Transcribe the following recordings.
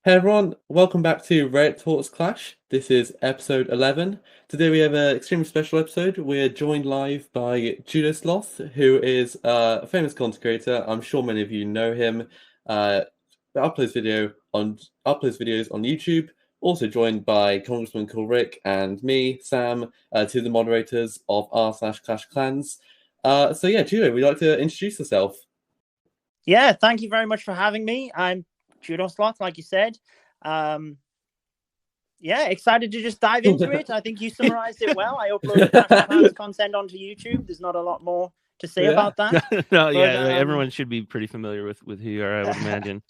Hey everyone, welcome back to Reddit Talks Clash. This is episode 11. Today we have an extremely special episode. We're joined live by Judo Sloth, who is a famous content creator. I'm sure many of you know him. Uh, uploads videos on YouTube. Also joined by Congressman Cool Rick and me, Sam, two of the moderators of r/Clash Clans. Judo, would you like to introduce yourself? Yeah, thank you very much for having me. I'm Judo Sloth, like you said. Excited to just dive into it. I think you summarized it well. I uploaded Clash of Clans content onto YouTube. There's not a lot more to say about that. Everyone should be pretty familiar with who you are, I would imagine.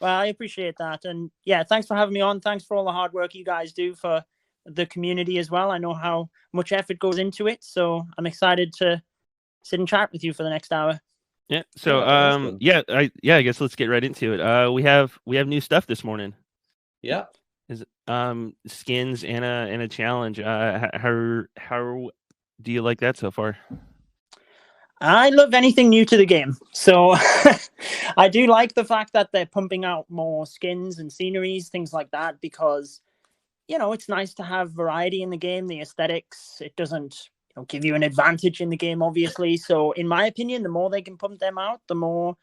Well, I appreciate that. And yeah, thanks for having me on. Thanks for all the hard work you guys do for the community as well. I know how much effort goes into it. So I'm excited to sit and chat with you for the next hour. Yeah. So I guess let's get right into it. We have new stuff this morning. Yeah. Is skins and a challenge. How do you like that so far? I love anything new to the game. So I do like the fact that they're pumping out more skins and sceneries, things like that, because, it's nice to have variety in the game, the aesthetics. It doesn't give you an advantage in the game, obviously. So in my opinion, the more they can pump them out, the more,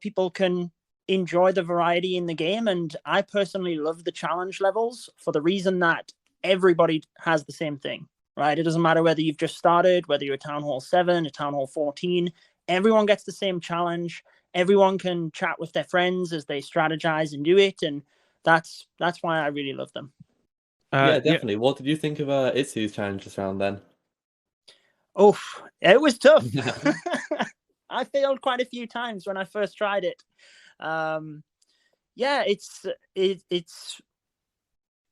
people can enjoy the variety in the game. And I personally love the challenge levels for the reason that everybody has the same thing. Right? It doesn't matter whether you've just started, whether you're a Town Hall 7, a Town Hall 14. Everyone gets the same challenge. Everyone can chat with their friends as they strategize and do it. And that's why I really love them. Yeah, definitely. Yeah. What did you think of Itsu's challenge this round then? Oh, it was tough. I failed quite a few times when I first tried it.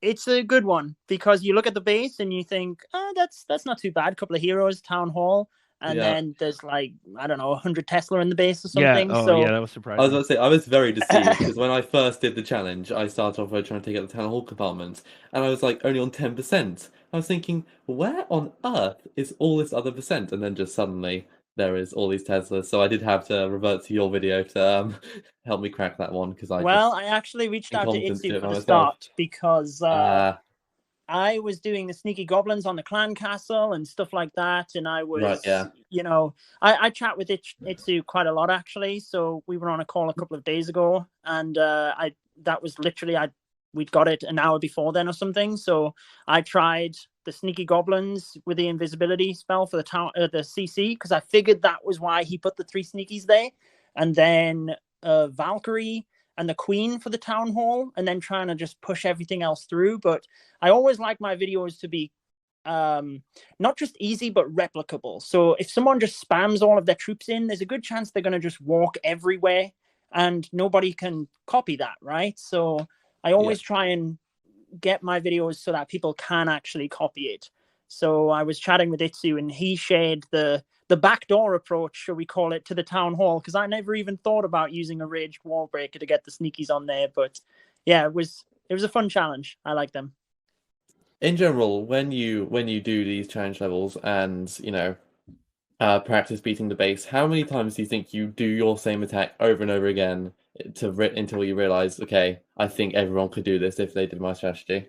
It's a good one because you look at the base and you think, that's not too bad. A couple of heroes, Town Hall, and then there's 100 Tesla in the base or something. That was surprising. I was about to say, I was very deceived because when I first did the challenge, I started off by trying to take out the Town Hall compartment, and I was only on 10%. I was thinking, where on earth is all this other percent? And then just suddenly there is all these Teslas. So I did have to revert to your video to help me crack that one because I actually reached out to Itsu for the start because I was doing the sneaky goblins on the clan castle and stuff like that, and I was, I chat with Itsu quite a lot actually. So we were on a call a couple of days ago, and we'd got it an hour before then or something. So I tried the sneaky goblins with the invisibility spell for the CC because I figured that was why he put the 3 sneakies there, and then Valkyrie and the Queen for the Town Hall, and then trying to just push everything else through. But I always like my videos to be not just easy but replicable. So if someone just spams all of their troops in, there's a good chance they're going to just walk everywhere and nobody can copy that, right? So I always try and get my videos so that people can actually copy it. So I was chatting with Itsu and he shared the backdoor approach, shall we call it, to the Town Hall, because I never even thought about using a raged wall breaker to get the sneakies on there. But yeah, it was a fun challenge. I like them. In general, when you do these challenge levels and practice beating the base, how many times do you think you do your same attack over and over again until you realize, okay, I think everyone could do this if they did my strategy?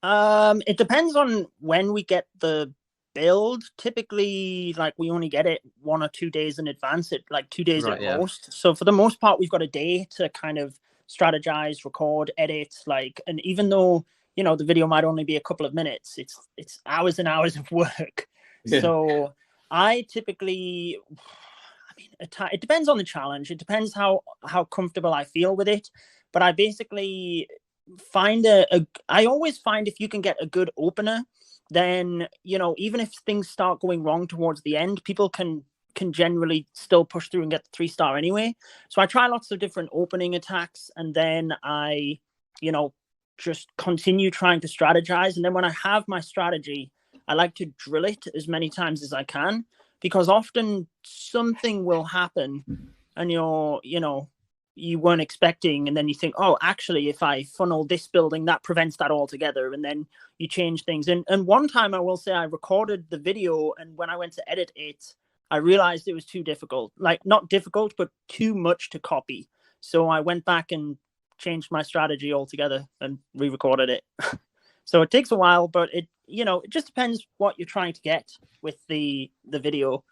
It depends on when we get the build. Typically, we only get it 1 or 2 days in advance, 2 days at most. So for the most part, we've got a day to kind of strategize, record, edit, and even though the video might only be a couple of minutes, it's hours and hours of work. So I typically, it depends on the challenge. It depends how comfortable I feel with it. But I basically find I always find if you can get a good opener, then, even if things start going wrong towards the end, people can generally still push through and get the 3-star anyway. So I try lots of different opening attacks, and then I, just continue trying to strategize. And then when I have my strategy, I like to drill it as many times as I can, because often something will happen and you weren't expecting, and then you think, oh, actually, if I funnel this building, that prevents that altogether, and then you change things. And one time, I will say, I recorded the video, and when I went to edit it, I realized it was too difficult. Not difficult, but too much to copy. So I went back and changed my strategy altogether and re-recorded it. So it takes a while, but it just depends what you're trying to get with the video.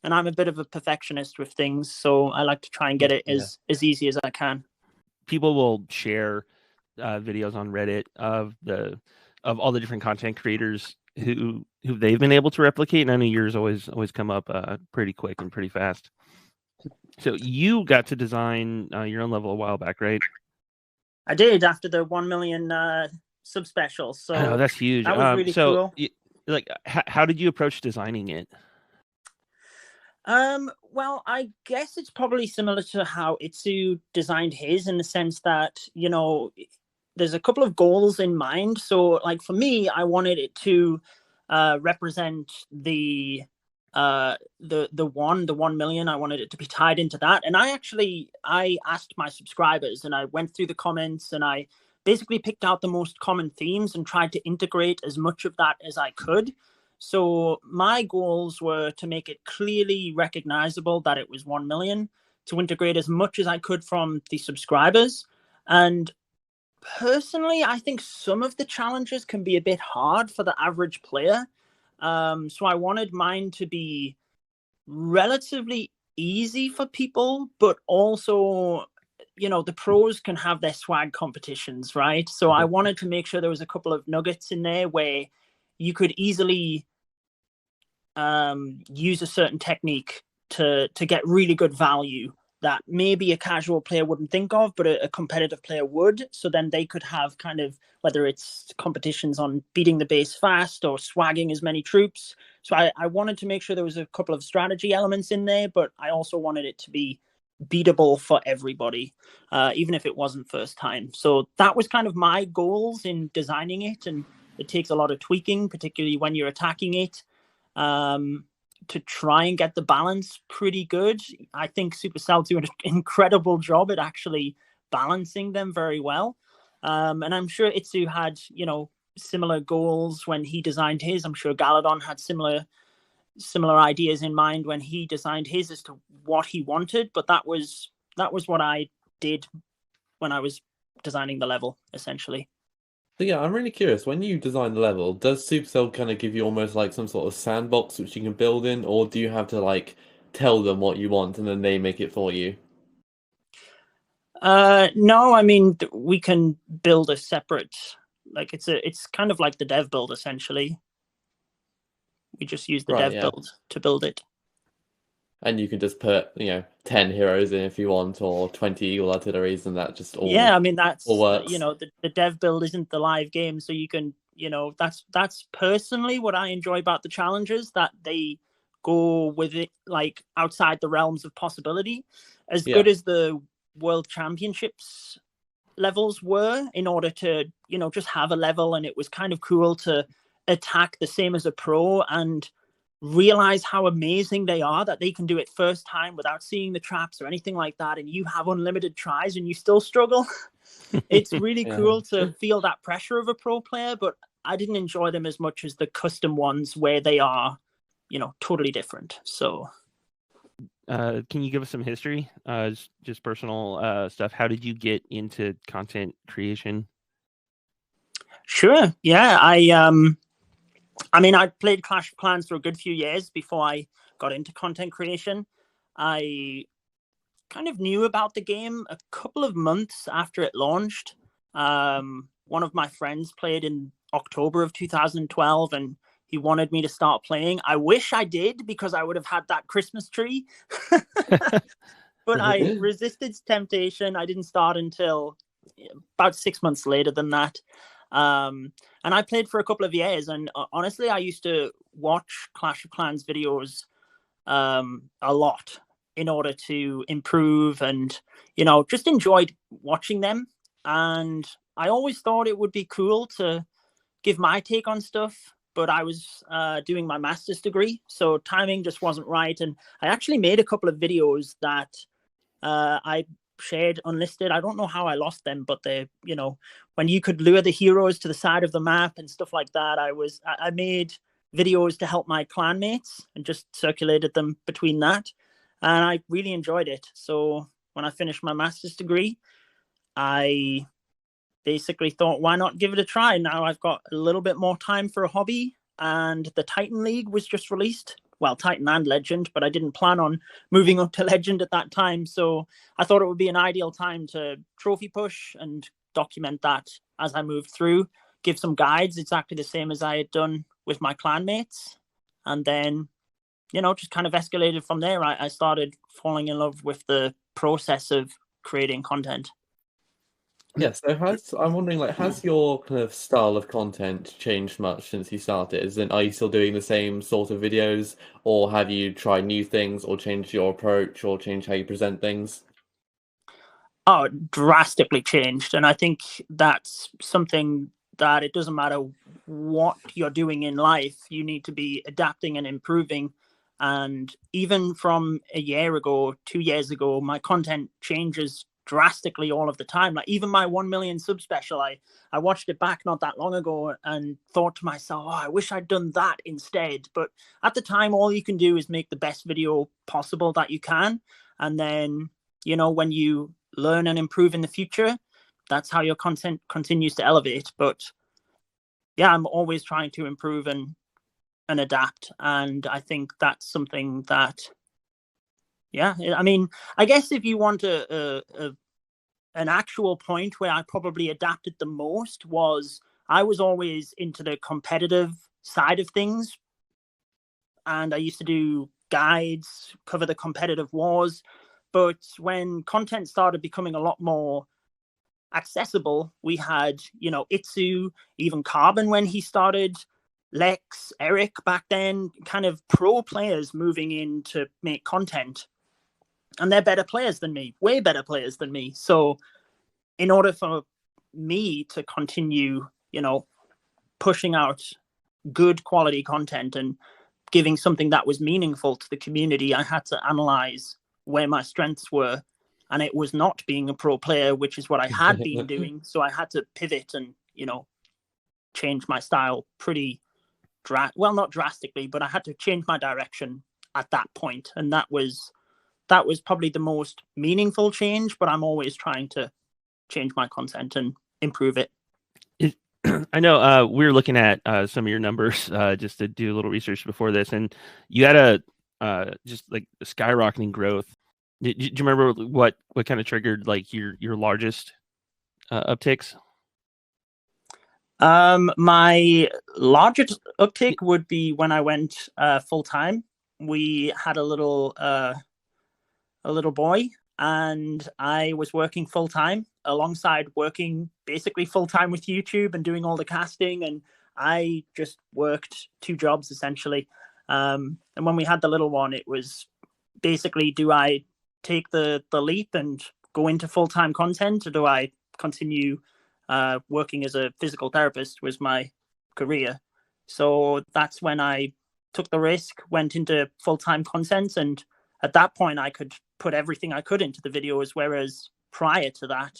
And I'm a bit of a perfectionist with things, so I like to try and get it as easy as I can. People will share videos on Reddit of all the different content creators who they've been able to replicate, and I know yours always come up pretty quick and pretty fast. So you got to design your own level a while back, right? I did, after the 1 million sub special. So that's huge. That was really cool. How did you approach designing it? Well, I guess it's probably similar to how Itsu designed his, in the sense that, there's a couple of goals in mind. So like for me, I wanted it to represent the 1 million. I wanted it to be tied into that. And I asked my subscribers, and I went through the comments, and I basically picked out the most common themes and tried to integrate as much of that as I could. So my goals were to make it clearly recognizable that it was 1 million, to integrate as much as I could from the subscribers. And personally, I think some of the challenges can be a bit hard for the average player. So I wanted mine to be relatively easy for people, but also, the pros can have their swag competitions, right? So I wanted to make sure there was a couple of nuggets in there where you could easily use a certain technique to get really good value that maybe a casual player wouldn't think of, but a competitive player would. So then they could have kind of, whether it's competitions on beating the base fast or swagging as many troops. So I wanted to make sure there was a couple of strategy elements in there, but I also wanted it to be beatable for everybody, even if it wasn't first time. So that was kind of my goals in designing it. And it takes a lot of tweaking, particularly when you're attacking it, to try and get the balance pretty good. I think Supercell do an incredible job at actually balancing them very well. And I'm sure Itsu had, similar goals when he designed his. I'm sure Galadon had similar ideas in mind when he designed his as to what he wanted. But that was what I did when I was designing the level, essentially. So yeah, I'm really curious. When you design the level, does Supercell kind of give you almost like some sort of sandbox which you can build in, or do you have to like tell them what you want and then they make it for you? No, I mean, we can build a separate, like it's kind of like the dev build essentially. We just use the dev build to build it. And you can just put, 10 heroes in if you want, or 20 eagle artilleries, and that just all I mean, that's all works. The dev build isn't the live game, so you can, that's personally what I enjoy about the challenges, that they go with it like outside the realms of possibility. As good as the World Championships levels were, in order to, just have a level, and it was kind of cool to attack the same as a pro and realize how amazing they are, that they can do it first time without seeing the traps or anything like that, and you have unlimited tries and you still struggle. It's really cool to feel that pressure of a pro player, but I didn't enjoy them as much as the custom ones where they are, totally different. So can you give us some history, just personal stuff? How did you get into content creation? Sure. Yeah, I mean, I played Clash of Clans for a good few years before I got into content creation. I kind of knew about the game a couple of months after it launched. One of my friends played in October of 2012, and he wanted me to start playing. I wish I did, because I would have had that Christmas tree. But I resisted temptation. I didn't start until about 6 months later than that. And I played for a couple of years, and honestly, I used to watch Clash of Clans videos a lot in order to improve, and just enjoyed watching them. And I always thought it would be cool to give my take on stuff, but I was doing my master's degree, so timing just wasn't right. And I actually made a couple of videos that I shared unlisted. I don't know how I lost them, but they, when you could lure the heroes to the side of the map and stuff like that, I made videos to help my clanmates and just circulated them between that, and I really enjoyed it. So when I finished my master's degree, I basically thought, why not give it a try? Now I've got a little bit more time for a hobby, and the Titan League was just released. Well, Titan and Legend, but I didn't plan on moving up to Legend at that time. So I thought it would be an ideal time to trophy push and document that as I moved through, give some guides, exactly the same as I had done with my clanmates. And then, just kind of escalated from there. I started falling in love with the process of creating content. Yeah, so I'm wondering, has your kind of style of content changed much since you started? Are you still doing the same sort of videos, or have you tried new things, or changed your approach, or changed how you present things? Oh, drastically changed. And I think that's something that it doesn't matter what you're doing in life, you need to be adapting and improving. And even from a year ago, 2 years ago, my content changes drastically all of the time. Like even my 1 million sub special, I watched it back not that long ago and thought to myself, oh, I wish I'd done that instead. But at the time, all you can do is make the best video possible that you can. And then, when you learn and improve in the future, that's how your content continues to elevate. But yeah, I'm always trying to improve and adapt. And I think that's something that, yeah, I mean, I guess if you want an actual point where I probably adapted the most was I was always into the competitive side of things. And I used to do guides, cover the competitive wars. But when content started becoming a lot more accessible, we had, Itsu, even Carbon when he started, Lex, Eric back then, kind of pro players moving in to make content. And they're better players than me, way better players than me. So in order for me to continue, pushing out good quality content and giving something that was meaningful to the community, I had to analyze where my strengths were. And it was not being a pro player, which is what I had been doing. So I had to pivot and, change my style pretty not drastically, but I had to change my direction at that point. And that was probably the most meaningful change, but I'm always trying to change my content and improve it. I know we were looking at some of your numbers just to do a little research before this, and you had just like a skyrocketing growth. Do you remember what kind of triggered like your largest upticks? My largest uptick would be when I went full time. We had a little boy, and I was working full time alongside working basically full time with YouTube and doing all the casting. And I just worked 2 jobs essentially. And when we had the little one, it was basically, do I take the leap and go into full time content, or do I continue working as a physical therapist was my career? So that's when I took the risk, went into full time content, and at that point I could put everything I could into the videos, whereas prior to that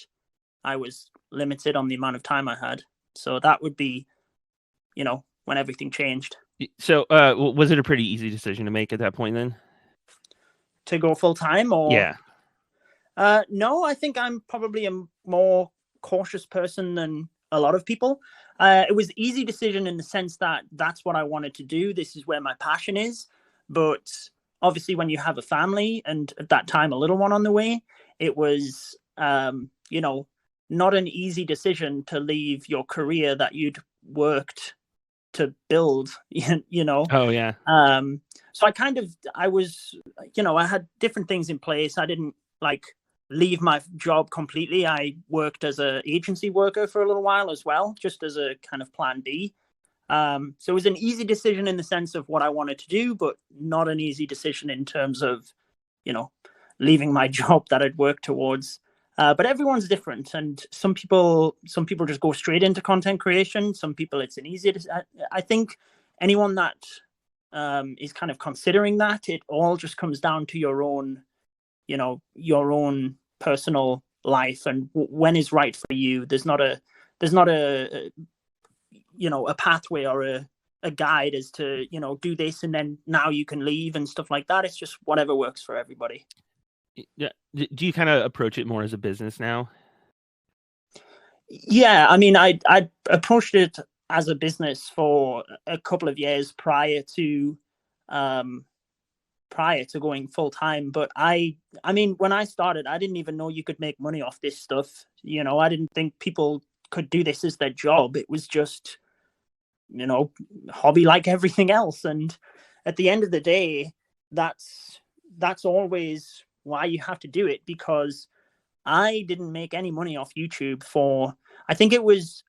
I was limited on the amount of time I had. So that would be, when everything changed. So was it a pretty easy decision to make at that point then? To go full time? Or yeah. No, I think I'm probably a more cautious person than a lot of people. It was an easy decision in the sense that that's what I wanted to do. This is where my passion is. But obviously when you have a family, and at that time a little one on the way, it was not an easy decision to leave your career that you'd worked to build. Oh yeah. So I was I had different things in place. I didn't leave my job completely. I worked as an agency worker for a little while as well, just as a kind of plan B. So it was an easy decision in the sense of what I wanted to do, but not an easy decision in terms of, leaving my job that I'd worked towards. But everyone's different, and some people just go straight into content creation. Some people it's an easier. I think anyone that is kind of considering that, it all just comes down to your own personal life and when is right for you. There's not a pathway or a guide as to do this and then now you can leave and stuff like that. It's just whatever works for everybody. Yeah. Do you kind of approach it more as a business now? Yeah, I mean, I approached it as a business for a couple of years prior to going full time. But I mean, when I started, I didn't even know you could make money off this stuff. You know, I didn't think people could do this as their job. It was just, you know, hobby like everything else. And at the end of the day, that's always why you have to do it, because I didn't make any money off YouTube for, I think it was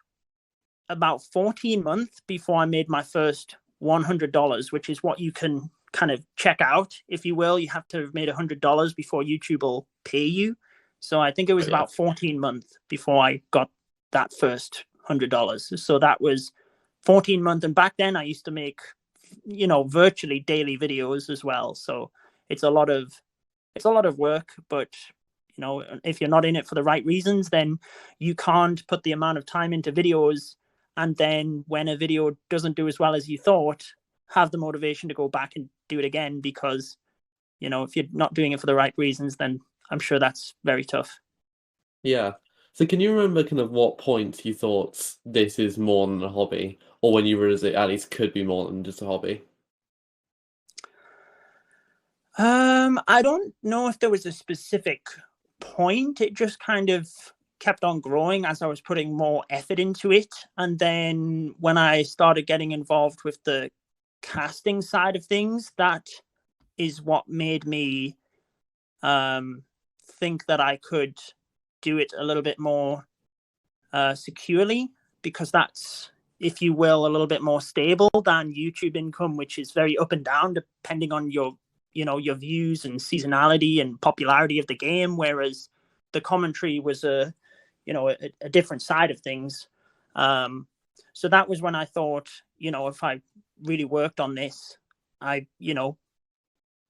about 14 months before I made my first $100, which is what you can kind of check out, if you will. You have to have made $100 before YouTube will pay you. So I think it was about 14 months before I got that first $100. So that was 14 months. And back then I used to make, you know, virtually daily videos as well. So it's a lot of work, but you know, if you're not in it for the right reasons, then you can't put the amount of time into videos, and then when a video doesn't do as well as you thought, have the motivation to go back and do it again, because, you know, if you're not doing it for the right reasons, then I'm sure that's very tough. Yeah. So can you remember kind of what point you thought this is more than a hobby, or when you realized it at least could be more than just a hobby? I don't know if there was a specific point. It just kind of kept on growing as I was putting more effort into it. And then when I started getting involved with the casting side of things, that is what made me think that I could do it a little bit more securely, because that's, if you will, a little bit more stable than YouTube income, which is very up and down depending on your, you know, your views and seasonality and popularity of the game, whereas the commentary was a different side of things. So that was when I thought, you know, if I really worked on this, I, you know,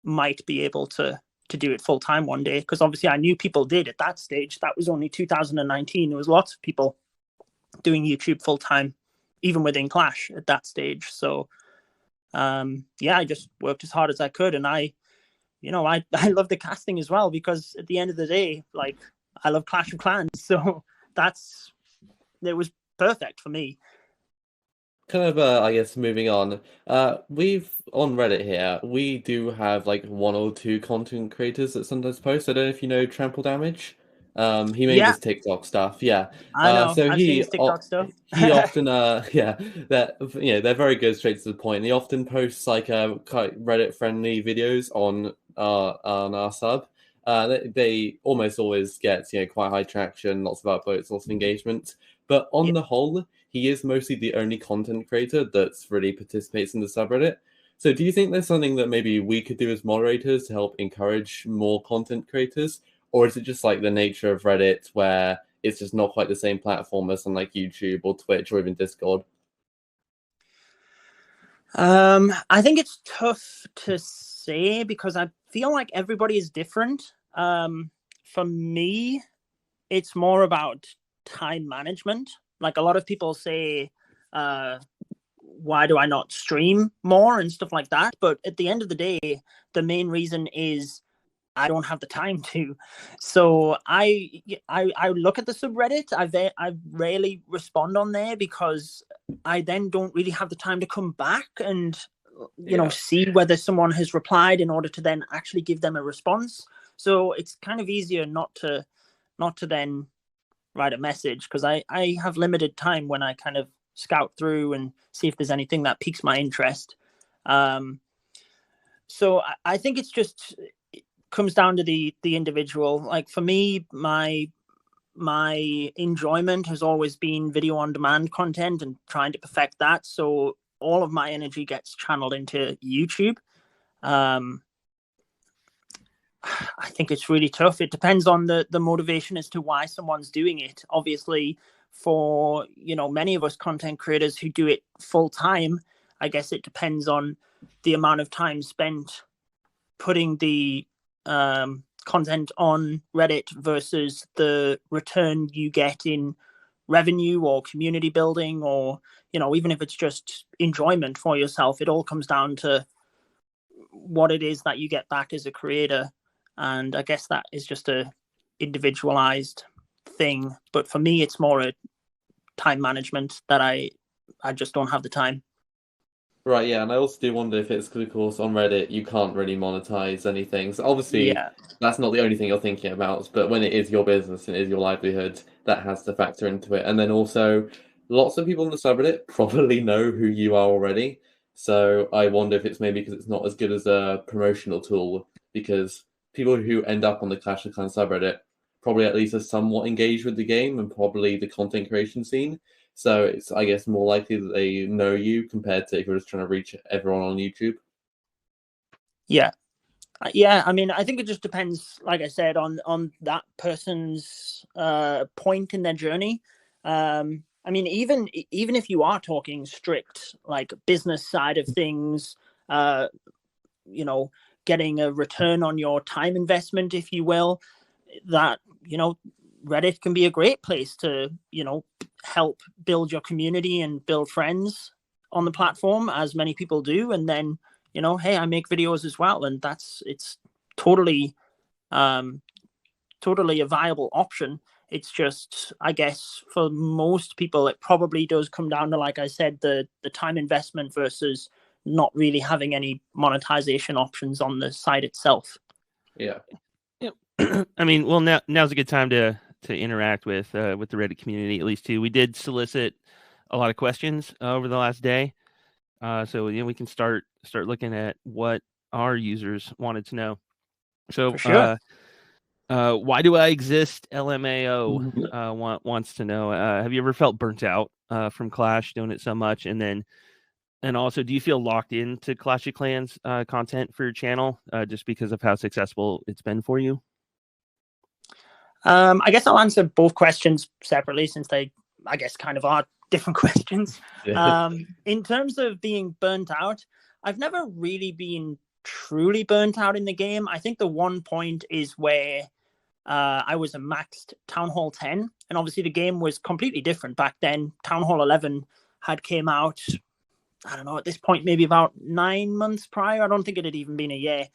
might be able to do it full time one day, because obviously I knew people did at that stage. That was only 2019. There was lots of people doing YouTube full time, even within Clash at that stage. So I just worked as hard as I could, and I love the casting as well, because at the end of the day, like, I love Clash of Clans, so it was perfect for me. Kind of, I guess, moving on. We've on Reddit here. We do have like one or two content creators that sometimes post. I don't know if you know Trample Damage. He made his TikTok stuff. Yeah. I know. So I've seen his TikTok stuff. He often, they're very good, straight to the point. He often posts like quite Reddit friendly videos on our sub. They almost always get quite high traction, lots of upvotes, lots of engagement. But on the whole, he is mostly the only content creator that's really participates in the subreddit. So do you think there's something that maybe we could do as moderators to help encourage more content creators? Or is it just like the nature of Reddit, where it's just not quite the same platform as on like YouTube or Twitch or even Discord? I think it's tough to say, because I feel like everybody is different. For me, it's more about time management. Like, a lot of people say, why do I not stream more and stuff like that? But at the end of the day, the main reason is I don't have the time to. So I look at the subreddit. I rarely respond on there, because I then don't really have the time to come back and see whether someone has replied in order to then actually give them a response. So it's kind of easier not to then write a message, because I have limited time when I kind of scout through and see if there's anything that piques my interest. So I think it's just comes down to the individual. Like, for me, my enjoyment has always been video on demand content and trying to perfect that. So all of my energy gets channeled into YouTube. I think it's really tough. It depends on the motivation as to why someone's doing it. Obviously, for many of us content creators who do it full time, I guess it depends on the amount of time spent putting the content on Reddit versus the return you get in revenue or community building, or even if it's just enjoyment for yourself. It all comes down to what it is that you get back as a creator. and I guess that is just a individualized thing. But for me, it's more a time management that I just don't have the time. Right, yeah, and I also do wonder if it's because, of course, on Reddit you can't really monetize anything. So obviously, that's not the only thing you're thinking about, but when it is your business and it is your livelihood, that has to factor into it. And then also, lots of people on the subreddit probably know who you are already. So I wonder if it's maybe because it's not as good as a promotional tool, because people who end up on the Clash of Clans subreddit probably at least are somewhat engaged with the game and probably the content creation scene. So it's, I guess, more likely that they know you compared to if you're just trying to reach everyone on YouTube. Yeah. Yeah, I mean, I think it just depends, like I said, on that person's point in their journey. I mean, even if you are talking strict, like business side of things, you know, getting a return on your time investment, if you will, that, you know, Reddit can be a great place to, you know, help build your community and build friends on the platform, as many people do. And then, you know, hey, I make videos as well, and it's totally totally a viable option. It's just, I guess, for most people, it probably does come down to, like I said, the time investment versus not really having any monetization options on the site itself. Yeah. I mean, well, now's a good time to interact with the Reddit community, at least too. We did solicit a lot of questions over the last day, so you know, we can start looking at what our users wanted to know. So, for sure. Why do I exist? LMAO wants to know. Have you ever felt burnt out from Clash doing it so much? And also, do you feel locked into Clash of Clans content for your channel just because of how successful it's been for you? I guess I'll answer both questions separately, since they, I guess, kind of are different questions. In terms of being burnt out, I've never really been truly burnt out in the game. I think the one point is where I was a maxed Town Hall 10, and obviously the game was completely different back then. Town Hall 11 had came out, I don't know, at this point, maybe about 9 months prior. I don't think it had even been a year.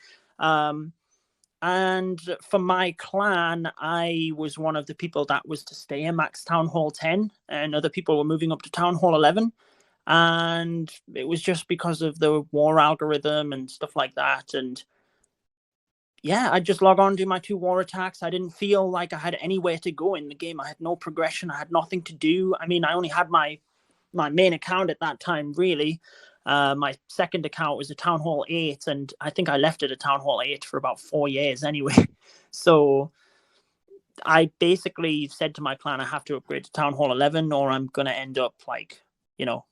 And for my clan, I was one of the people that was to stay in max Town Hall 10, and other people were moving up to Town Hall 11. And it was just because of the war algorithm and stuff like that. And yeah, I just log on, do my 2 war attacks. I didn't feel like I had anywhere to go in the game. I had no progression. I had nothing to do. I mean, I only had my main account at that time, really. My second account was a Town Hall 8, and I think I left it at Town Hall 8 for about 4 years anyway. So I basically said to my clan, I have to upgrade to Town Hall 11, or I'm going to end up, like, you know,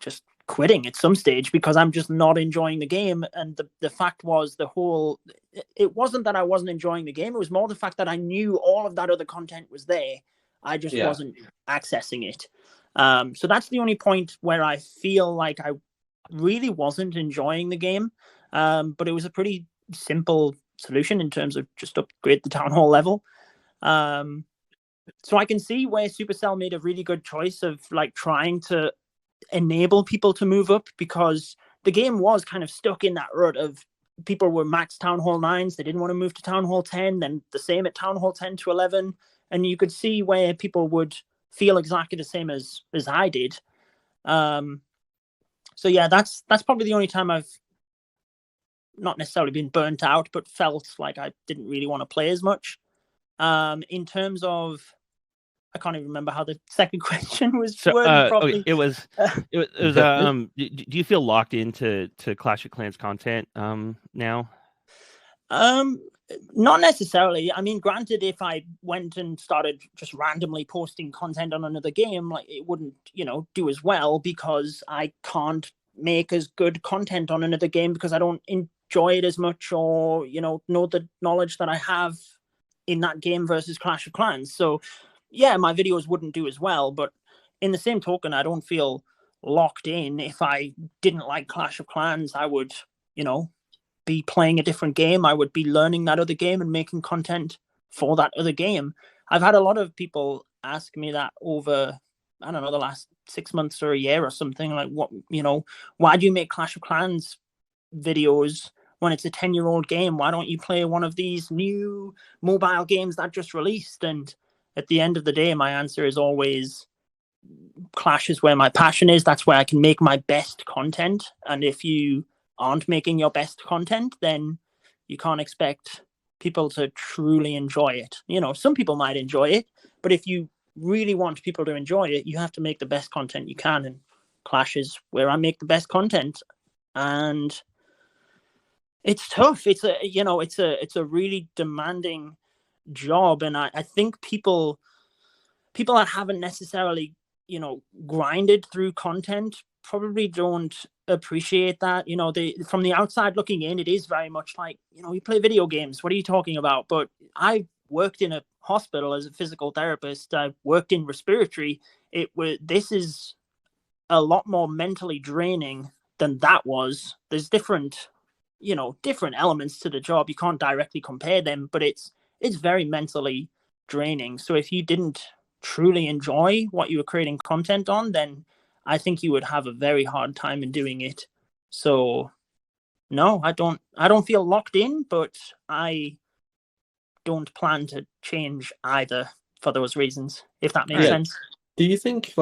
just quitting at some stage, because I'm just not enjoying the game. And the fact was, it wasn't that I wasn't enjoying the game. It was more the fact that I knew all of that other content was there. I just wasn't accessing it. So that's the only point where I feel like I really wasn't enjoying the game. But it was a pretty simple solution in terms of just upgrade the Town Hall level. So I can see where Supercell made a really good choice of, like, trying to enable people to move up, because the game was kind of stuck in that rut of people were max Town Hall 9s. They didn't want to move to Town Hall 10, then the same at Town Hall 10 to 11. And you could see where people would feel exactly the same as I did. So yeah, that's probably the only time I've not necessarily been burnt out, but felt like I didn't really want to play as much. In terms of, I can't even remember how the second question was worded properly. Okay, it was do you feel locked into Clash of Clans content now? Not necessarily. I mean, granted, if I went and started just randomly posting content on another game, like, it wouldn't, you know, do as well, because I can't make as good content on another game because I don't enjoy it as much, or, you know the knowledge that I have in that game versus Clash of Clans. So yeah, my videos wouldn't do as well, but in the same token, I don't feel locked in. If I didn't like Clash of Clans, I would, you know, be playing a different game. I would be learning that other game and making content for that other game. I've had a lot of people ask me that over, I don't know, the last 6 months or a year or something, like, what, you know, why do you make Clash of Clans videos when it's a 10-year-old game? Why don't you play one of these new mobile games that just released? And at the end of the day, my answer is always Clash is where my passion is. That's where I can make my best content. And if you aren't making your best content, then you can't expect people to truly enjoy it. You know, some people might enjoy it, but if you really want people to enjoy it, you have to make the best content you can. And Clash is where I make the best content. And it's tough. It's a really demanding job. And I think people that haven't necessarily, grinded through content probably don't appreciate that. From the outside looking in, it is very much like, you play video games. What are you talking about? But I worked in a hospital as a physical therapist. I worked in respiratory. This is a lot more mentally draining than that was. There's different elements to the job. You can't directly compare them, but it's very mentally draining. So if you didn't truly enjoy what you were creating content on, then I think you would have a very hard time in doing it. So no, I don't feel locked in, but I don't plan to change either for those reasons, if that makes sense. Do you think,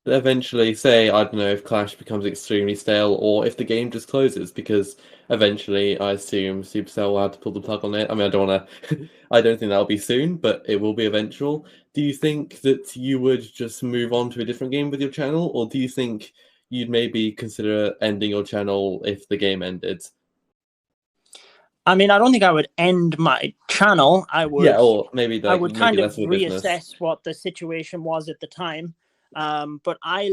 eventually, say, I don't know, if Clash becomes extremely stale, or if the game just closes, because eventually, I assume Supercell will have to pull the plug on it. I mean, I don't think that'll be soon, but it will be eventual. Do you think that you would just move on to a different game with your channel, or do you think you'd maybe consider ending your channel if the game ended? I mean, I don't think I would end my channel. I would, or maybe I would kind of reassess business. What the situation was at the time. But I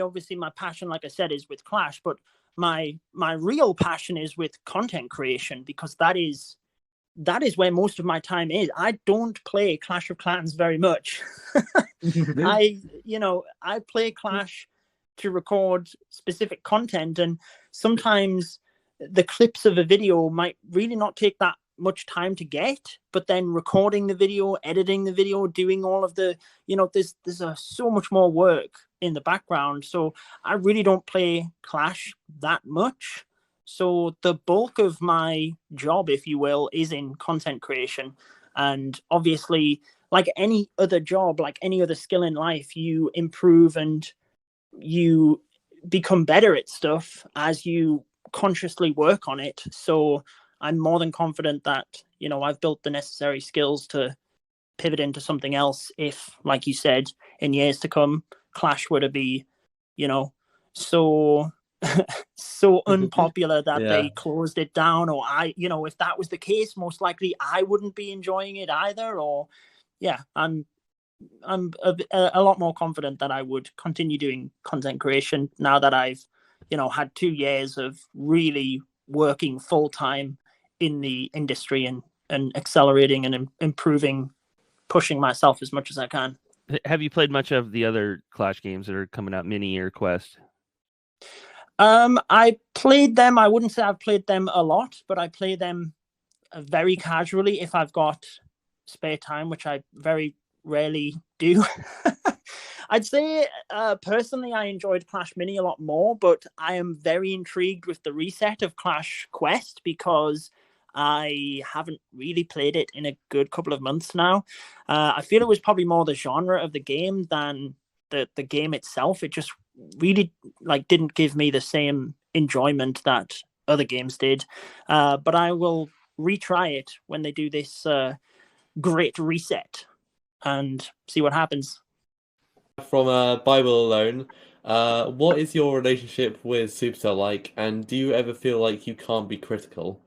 obviously my passion, like I said, is with Clash, but my real passion is with content creation, because that is where most of my time is. I don't play Clash of Clans very much. I play Clash to record specific content, and sometimes the clips of a video might really not take that much time to get, but then recording the video, editing the video, doing all of the, there's so much more work in the background. So I really don't play Clash that much. So the bulk of my job, if you will, is in content creation. And obviously, like any other job, like any other skill in life, you improve and you become better at stuff as you consciously work on it. So I'm more than confident that, I've built the necessary skills to pivot into something else if, like you said, in years to come, Clash were to be, so unpopular that they closed it down, or if that was the case, most likely I wouldn't be enjoying it either. Or I'm a lot more confident that I would continue doing content creation now that I've had 2 years of really working full time in the industry and accelerating and improving, pushing myself as much as I can. Have you played much of the other Clash games that are coming out, Mini or Quest? I played them. I wouldn't say I've played them a lot, but I play them very casually if I've got spare time, which I very rarely do. I'd say personally I enjoyed Clash Mini a lot more, but I am very intrigued with the reset of Clash Quest because I haven't really played it in a good couple of months now. I feel it was probably more the genre of the game than the game itself. It just really didn't give me the same enjoyment that other games did. But I will retry it when they do this great reset and see what happens. From Bible alone, what is your relationship with Supercell like, and do you ever feel like you can't be critical?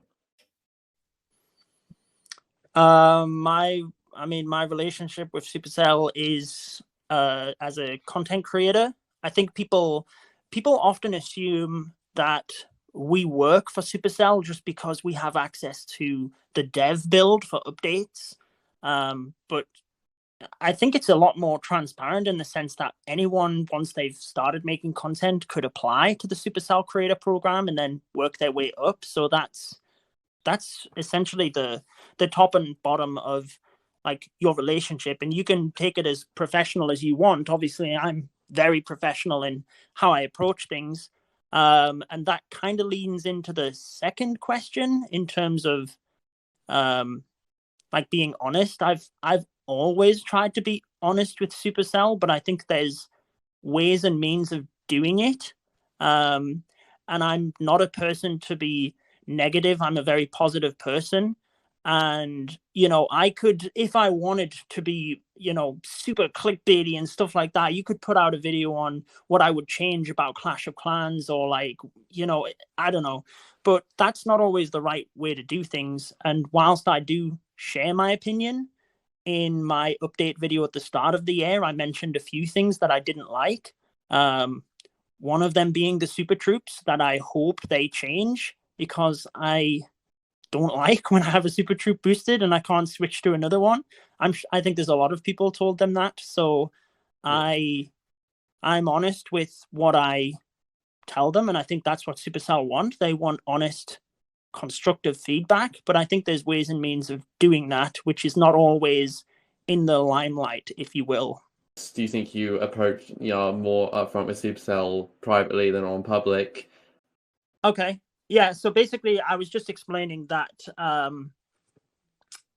My relationship with Supercell is as a content creator. I think people often assume that we work for Supercell just because we have access to the dev build for updates. But I think it's a lot more transparent in the sense that anyone, once they've started making content, could apply to the Supercell Creator Program and then work their way up. So that's essentially the top and bottom of your relationship, and you can take it as professional as you want. Obviously, I'm very professional in how I approach things, And that kind of leans into the second question in terms of like being honest. I've always tried to be honest with Supercell, but I think there's ways and means of doing it. And I'm not a person to be negative. I'm a very positive person. And, you know, I could, if I wanted to be, you know, super clickbaity and stuff like that, you could put out a video on what I would change about Clash of Clans, or like, you know, I don't know. But that's not always the right way to do things. And whilst I do share my opinion, in my update video at the start of the year, I mentioned a few things that I didn't like. One of them being the super troops that I hope they change, because I don't like when I have a super troop boosted and I can't switch to another one. I think there's a lot of people told them that. So I'm honest with what I tell them, and I think that's what Supercell want. They want honest, constructive feedback, but I think there's ways and means of doing that, which is not always in the limelight, if you will. Do you think you approach more upfront with Supercell privately than on public? Okay. Yeah, so basically I was just explaining that I'm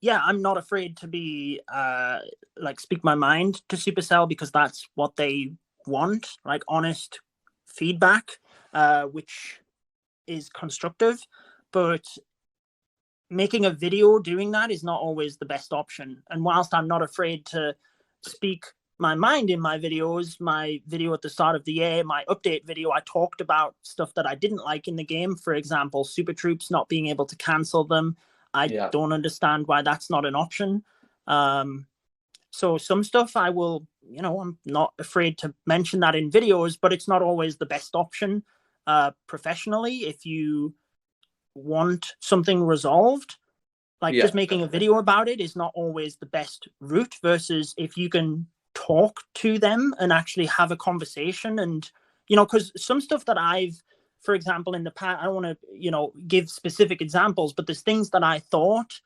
not afraid to be like speak my mind to Supercell, because that's what they want, like honest feedback, which is constructive. But making a video doing that is not always the best option. And whilst I'm not afraid to speak my mind in my videos, my video at the start of the year, my update video, I talked about stuff that I didn't like in the game. For example, super troops, not being able to cancel them. I don't understand why that's not an option. So some stuff I will, you know, I'm not afraid to mention that in videos, but it's not always the best option professionally. If you want something resolved, like just making a video about it is not always the best route, versus if you can talk to them and actually have a conversation. And, you know, because some stuff that I've, for example, in the past, I don't want to, you know, give specific examples, but there's things that I thought,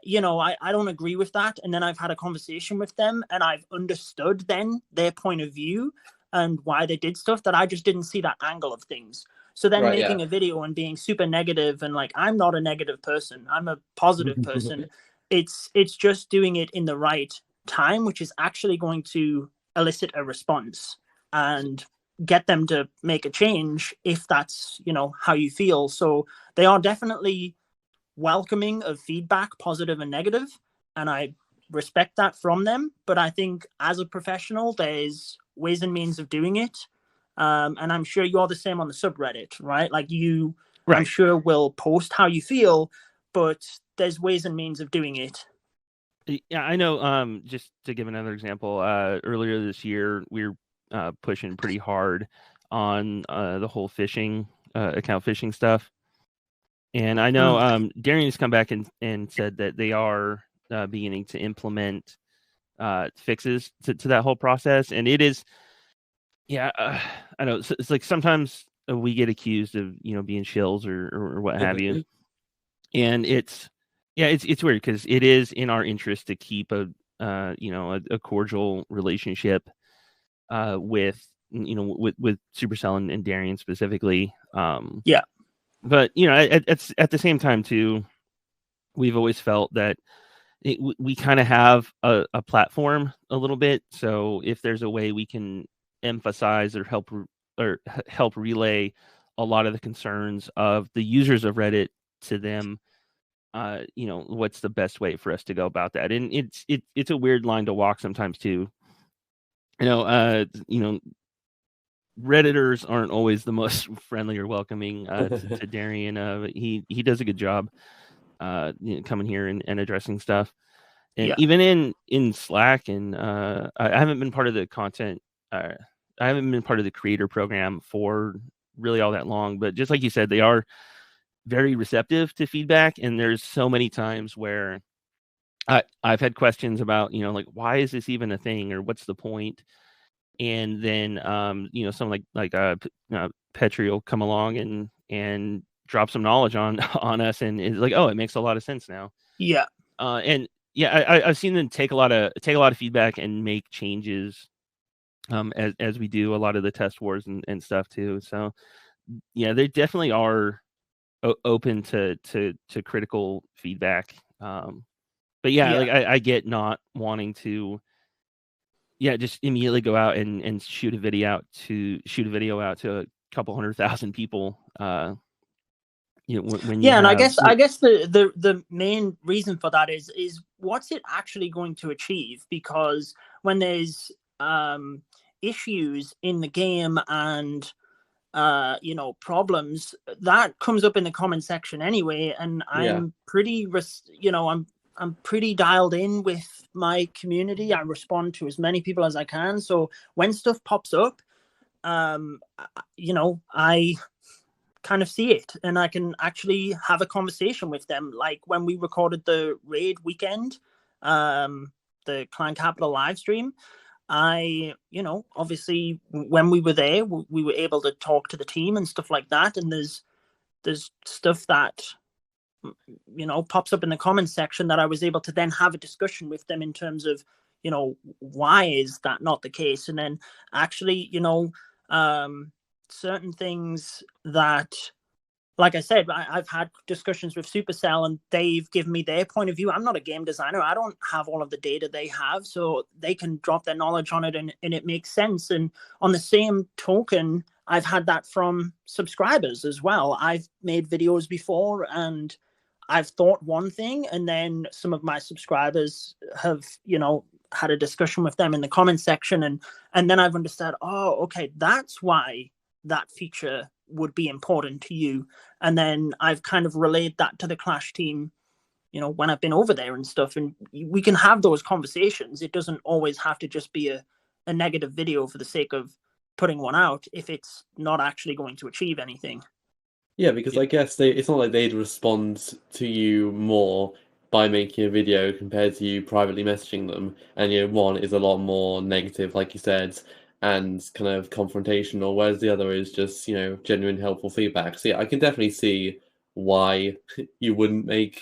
you know, I don't agree with that. And then I've had a conversation with them and I've understood then their point of view and why they did stuff that I just didn't see that angle of things. So then making a video and being super negative and like, I'm not a negative person, I'm a positive person. It's just doing it in the right time, which is actually going to elicit a response and get them to make a change if that's, you know, how you feel. So they are definitely welcoming of feedback, positive and negative, and I respect that from them. But I think as a professional, there's ways and means of doing it. And I'm sure you're the same on the subreddit, right? Like you, I'm sure will post how you feel, but there's ways and means of doing it. Yeah, I know. Just to give another example, earlier this year, we were pushing pretty hard on the whole phishing, account phishing stuff. And I know Darian's come back and said that they are beginning to implement fixes to that whole process. And it is, I know it's like sometimes we get accused of, you know, being shills or what have you. And it's weird because it is in our interest to keep a cordial relationship with Supercell and Darian specifically. But you know, at the same time too, we've always felt that we kind of have a platform a little bit. So if there's a way we can emphasize or help relay a lot of the concerns of the users of Reddit to them, what's the best way for us to go about that? And it's a weird line to walk sometimes too. Redditors aren't always the most friendly or welcoming to Darian. But he does a good job coming here and addressing stuff. And even in Slack, and I haven't been part of the content. I haven't been part of the creator program for really all that long, but just like you said, they are very receptive to feedback. And there's so many times where I've had questions about, like, why is this even a thing, or what's the point? And then, someone like Petri will come along and drop some knowledge on us, and it's like, oh, it makes a lot of sense now. I've seen them take a lot of feedback and make changes as we do a lot of the test wars and stuff too. So they definitely are open to critical feedback. But like I get not wanting to just immediately go out and shoot a video out to a couple 100,000 people. When you and I guess the main reason for that is what's it actually going to achieve? Because when there's issues in the game and problems, that comes up in the comment section anyway, and I'm pretty I'm pretty dialed in with my community. I respond to as many people as I can, so when stuff pops up, I kind of see it and I can actually have a conversation with them. Like when we recorded the raid weekend, the Clan Capital live stream, obviously when we were there, we were able to talk to the team and stuff like that. And there's stuff that, pops up in the comments section that I was able to then have a discussion with them in terms of, why is that not the case? And then actually, certain things that, like I said, I've had discussions with Supercell and they've given me their point of view. I'm not a game designer. I don't have all of the data they have, so they can drop their knowledge on it and it makes sense. And on the same token, I've had that from subscribers as well. I've made videos before and I've thought one thing, and then some of my subscribers have, had a discussion with them in the comment section, and then I've understood, oh, okay, that's why that feature would be important to you. And then I've kind of relayed that to the Clash team, when I've been over there and stuff, and we can have those conversations. It doesn't always have to just be a negative video for the sake of putting one out if it's not actually going to achieve anything. Yeah, because I guess it's not like they'd respond to you more by making a video compared to you privately messaging them. And, one is a lot more negative, like you said, and kind of confrontational, whereas the other is just, genuine helpful feedback. So yeah, I can definitely see why you wouldn't make,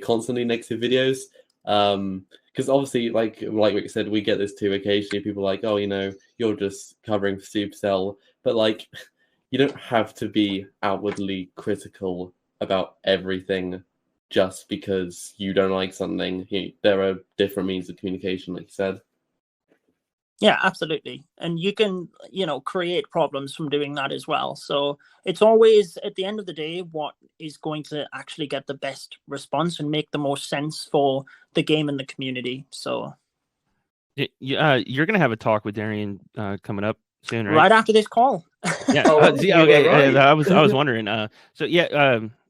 constantly negative videos. Because obviously, like Rick said, we get this too occasionally. People are like, oh, you're just covering for Supercell. But like, you don't have to be outwardly critical about everything just because you don't like something. There are different means of communication, like you said. Yeah, absolutely. And you can, create problems from doing that as well. So it's always, at the end of the day, what is going to actually get the best response and make the most sense for the game and the community. So you're going to have a talk with Darian coming up soon, right? Right after this call. Yeah. Okay. Right. I was wondering.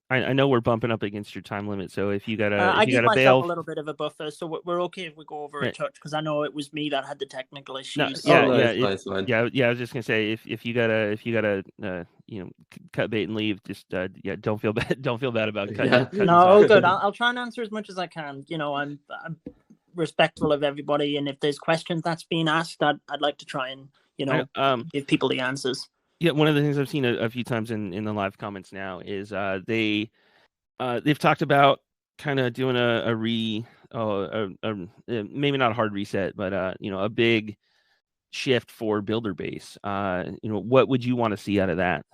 I know we're bumping up against your time limit, so if you gotta, I give myself a little bit of a buffer, so we're okay if we go over a touch, because I know it was me that had the technical issues. I was just gonna say if you gotta cut bait and leave, just don't feel bad about cutting. No, good. I'll try and answer as much as I can. I'm respectful of everybody, and if there's questions that's being asked, I'd like to try and give people the answers. Yeah, one of the things I've seen a few times in the live comments now is they've talked about kind of doing maybe not a hard reset, but a big shift for builder base. What would you want to see out of that?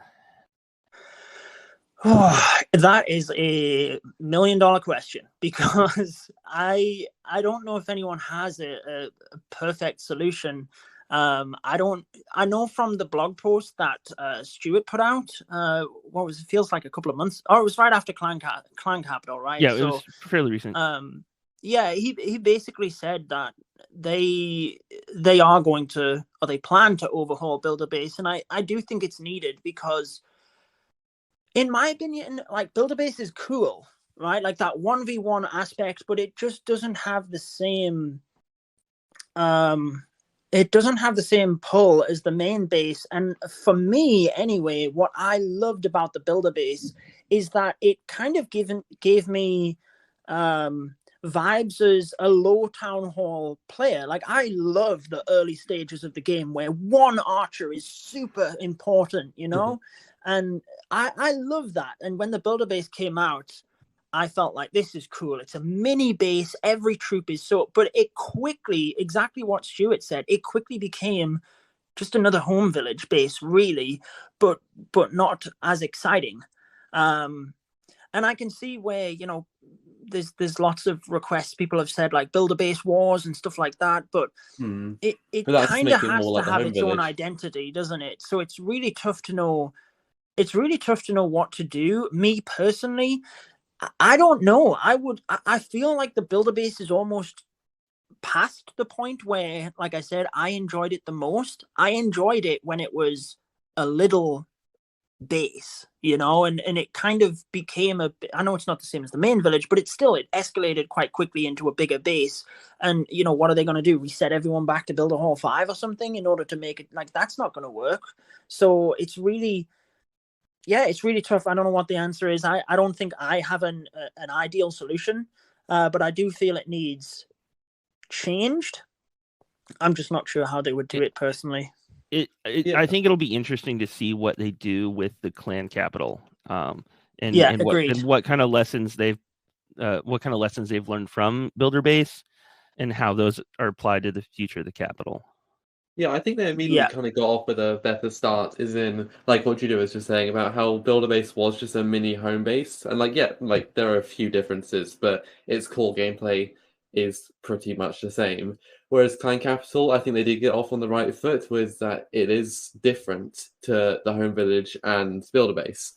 That is a $1 million question, because I don't know if anyone has a perfect solution. I know from the blog post that Stuart put out, it feels like a couple of months, it was right after Clan Capital, right? Yeah, it was fairly recent. He basically said that they are going to, or they plan to overhaul builder base, and I do think it's needed, because in my opinion, like, builder base is cool, right? Like that 1v1 aspect, but it just doesn't have the same pull as the main base. And for me, anyway, what I loved about the builder base is that it kind of gave me vibes as a low town hall player. Like, I love the early stages of the game where one archer is super important, Mm-hmm. And I love that. And when the builder base came out, I felt like, this is cool. It's a mini base. Every troop is but it quickly, exactly what Stuart said, it quickly became just another home village base, really, but not as exciting. And I can see where, you know, there's lots of requests. People have said like build a base wars and stuff like that, but it kind of has to have its own identity, doesn't it? So it's really tough to know. It's really tough to know what to do. Me personally, I don't know. I feel like the builder base is almost past the point where, like I said, I enjoyed it the most. I enjoyed it when it was a little base, you know, and it kind of became I know it's not the same as the main village, but it escalated quite quickly into a bigger base. And, you know, what are they going to do? Reset everyone back to build a hall 5 or something in order to make it? Like, that's not going to work. So it's really tough. I don't know what the answer is. I don't think I have an ideal solution, but I do feel it needs changed. I'm just not sure how they would do it personally. I think it'll be interesting to see what they do with the clan capital, and what kind of lessons they've learned from Builder Base, and how those are applied to the future of the capital. Yeah, I think they immediately kind of got off with a better start, is in, like what Judo was just saying about how Builder Base was just a mini home base. And like there are a few differences, but its core gameplay is pretty much the same. Whereas Clan Capital, I think they did get off on the right foot with that it is different to the home village and Builder Base.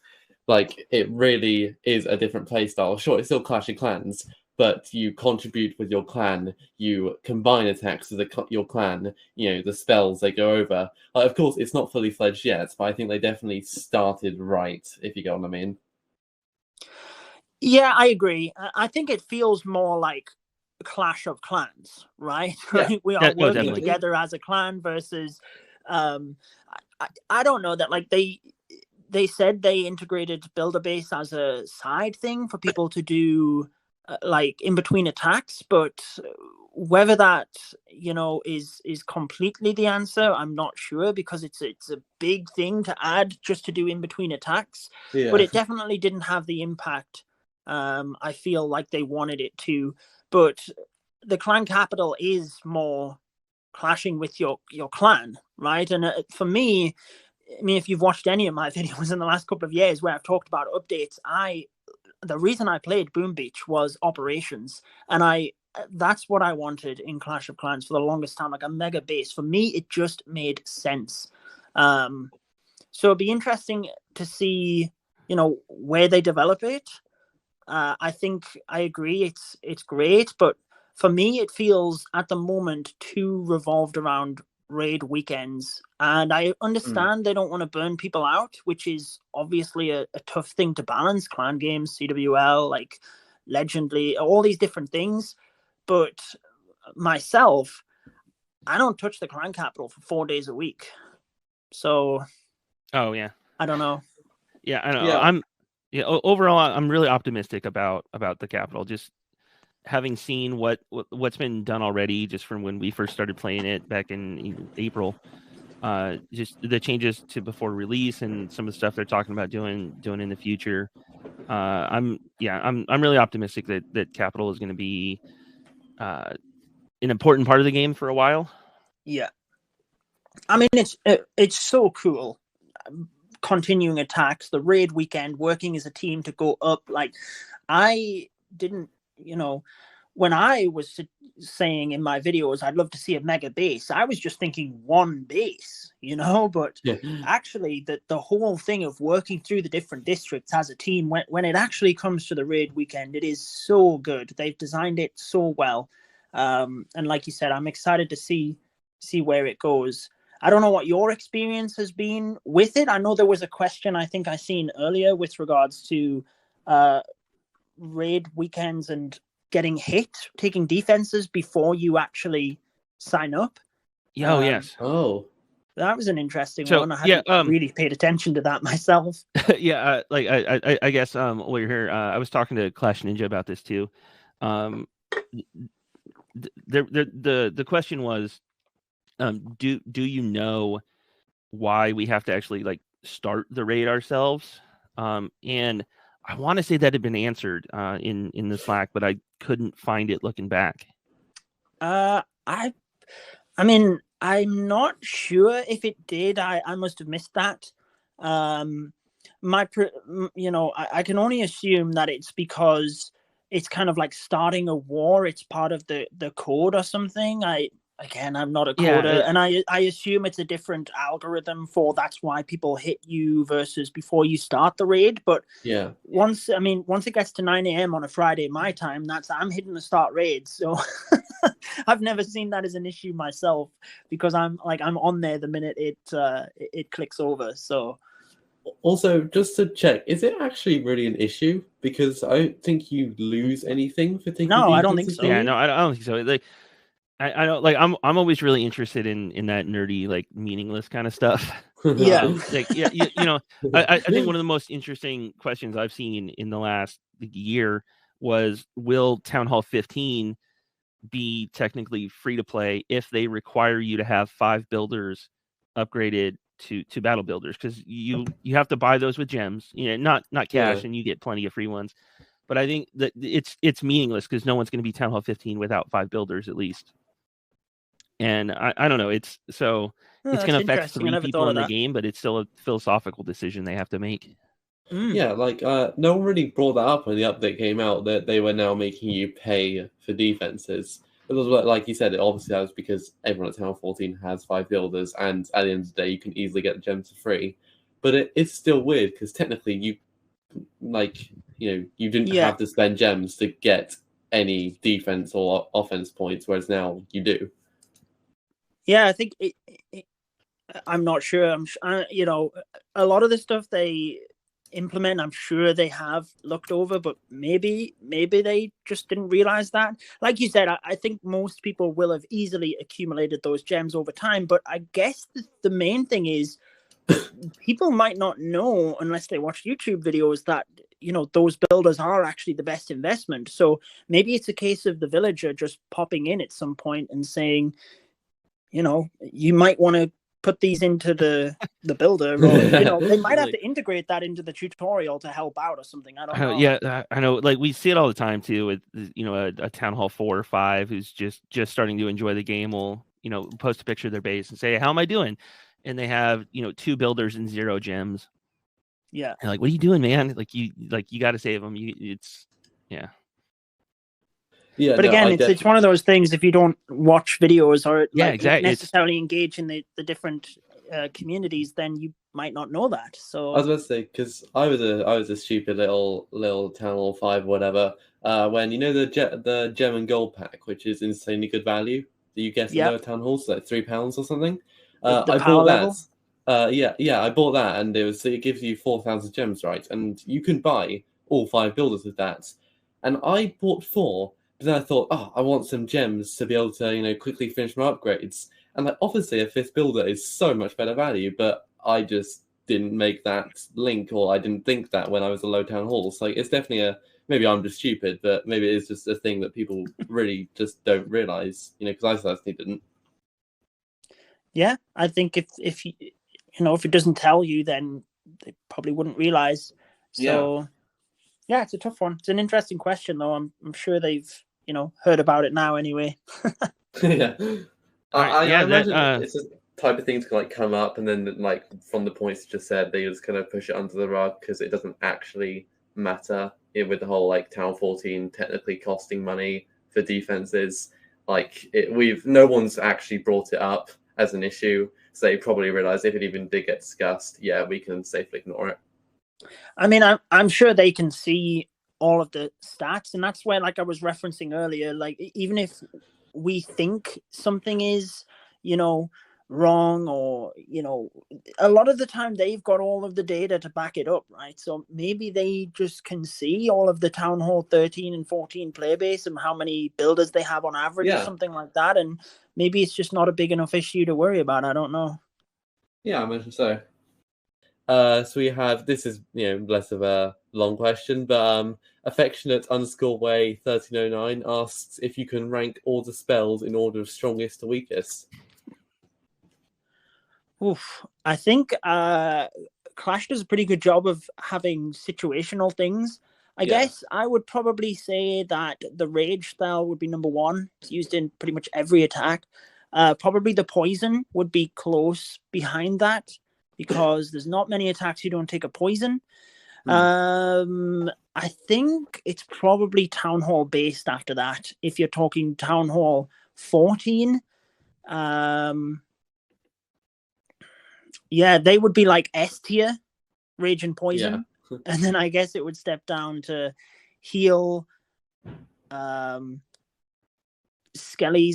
Like, it really is a different play style. Sure, it's still Clash of Clans, but you contribute with your clan, you combine attacks with your clan, you know, the spells they go over. Like, of course, it's not fully fledged yet, but I think they definitely started right, if you get what I mean. Yeah, I agree. I think it feels more like Clash of Clans, right? Yeah. We are working together as a clan versus I don't know that, like, they said they integrated Builder Base as a side thing for people to do like in between attacks, but whether that, you know, is completely the answer, I'm not sure, because it's a big thing to add just to do in between attacks. But it definitely didn't have the impact I feel like they wanted it to. But the clan capital is more clashing with your clan, right? And for me, I mean, if you've watched any of my videos in the last couple of years where I've talked about updates, the reason I played Boom Beach was operations, and that's what I wanted in Clash of Clans for the longest time, like a mega base. For me, it just made sense. So it'd be interesting to see, you know, where they develop it. I think I agree, it's great, but for me, it feels at the moment too revolved around raid weekends. And I understand they don't want to burn people out, which is obviously a tough thing to balance. Clan games, CWL, like Legendly, all these different things. But myself, I don't touch the clan capital for 4 days a week. So, oh yeah, I don't know. Yeah, I know. Yeah. Overall, I'm really optimistic about the capital. Just having seen what's been done already, just from when we first started playing it back in April. Just the changes to before release and some of the stuff they're talking about doing in the future. I'm really optimistic that capital is going to be an important part of the game for a while. Yeah, I mean, it's so cool. Continuing attacks, the raid weekend, working as a team to go up. Like, I didn't, you know, when I was saying in my videos I'd love to see a mega base, I was just thinking one base, you know, but actually the whole thing of working through the different districts as a team, when it actually comes to the raid weekend, it is so good. They've designed it so well. And like you said, I'm excited to see where it goes. I don't know what your experience has been with it. I know there was a question I think I seen earlier with regards to raid weekends and getting hit, taking defenses before you actually sign up. Oh, yes. Oh, that was an interesting one. I hadn't really paid attention to that myself. Yeah, like I guess while you're here, I was talking to Clash Ninja about this too. The question was, do you know why we have to actually like start the raid ourselves? And I want to say that had been answered in the Slack, but I couldn't find it looking back. I mean, I'm not sure if it did. I must have missed that. I can only assume that it's because it's kind of like starting a war. It's part of the code or something. I'm not a coder, and I assume it's a different algorithm for that's why people hit you versus before you start the raid. But once it gets to 9 a.m. on a Friday my time, I'm hitting the start raid. So I've never seen that as an issue myself because I'm on there the minute it clicks over. So also, just to check, is it actually really an issue? Because I don't think you lose anything for taking. No, I don't think so. Yeah, no, I don't think so. Like, I don't like. I'm always really interested in that nerdy, like meaningless kind of stuff. Yeah, I think one of the most interesting questions I've seen in the last year was, will Town Hall 15 be technically free to play if they require you to have 5 builders upgraded to battle builders? Because you have to buy those with gems, not cash, and you get plenty of free ones. But I think that it's meaningless because no one's going to be Town Hall 15 without 5 builders at least. And I don't know. It's going to affect 3 people in the game, but it's still a philosophical decision they have to make. Yeah, no one really brought that up when the update came out, that they were now making you pay for defenses. It was like you said, obviously that was because everyone at Town Hall 14 has 5 builders, and at the end of the day, you can easily get the gems for free. But it's still weird because technically you didn't have to spend gems to get any defense or offense points, whereas now you do. Yeah, I think I'm not sure. A lot of the stuff they implement, I'm sure they have looked over, but maybe they just didn't realize that. Like you said, I think most people will have easily accumulated those gems over time, but I guess the main thing is people might not know unless they watch YouTube videos that those builders are actually the best investment. So maybe it's a case of the villager just popping in at some point and saying, you might want to put these into the builder, or they might have to integrate that into the tutorial to help out or something. I don't know. Yeah, I know. Like, we see it all the time too with a Town Hall 4 or 5 who's just starting to enjoy the game will post a picture of their base and say, how am I doing? And they have 2 builders and 0 gems. Yeah. And like, what are you doing, man? You got to save them. Yeah, but again, it's one of those things. If you don't watch videos or necessarily engage in the different communities, then you might not know that. So I was about to say, because I was a stupid little Town Hall 5 whatever. When the gem and gold pack, which is insanely good value that you get in lower town halls, like £3 or something. I bought that. I bought that, and it gives you 4,000 gems, right? And you can buy all 5 builders with that. And I bought 4. But then I thought, I want some gems to be able to, quickly finish my upgrades. And obviously a 5th builder is so much better value, but I just didn't make that link, or I didn't think that when I was a low town hall. So it's definitely maybe I'm just stupid, but maybe it's just a thing that people really just don't realize, because I certainly didn't. Yeah, I think if it doesn't tell you, then they probably wouldn't realize. So yeah, it's a tough one. It's an interesting question, though. I'm sure they've heard about it now anyway. Yeah. I imagine it's a type of thing to come up, and then from the points you just said, they just kind of push it under the rug because it doesn't actually matter with the whole Town 14 technically costing money for defenses. No one's actually brought it up as an issue, so they probably realize if it even did get discussed, we can safely ignore it. I mean, I'm sure they can see all of the stats, and that's where, like I was referencing earlier, even if we think something is wrong, or a lot of the time they've got all of the data to back it up, right? So maybe they just can see all of the Town Hall 13 and 14 player base and how many builders they have on average or something like that, and maybe it's just not a big enough issue to worry about. I don't know. I imagine so. So we have, this is less of a long question, but affectionate _way 1309 asks if you can rank all the spells in order of strongest to weakest. Oof, I think Clash does a pretty good job of having situational things. I guess I would probably say that the Rage spell would be number 1. It's used in pretty much every attack. Probably the poison would be close behind that because there's not many attacks you don't take a poison. I think it's probably Town Hall based after that. If you're talking Town Hall 14, yeah, they would be like S tier, Rage and Poison. Yeah. And then I guess it would step down to Heal, Skellies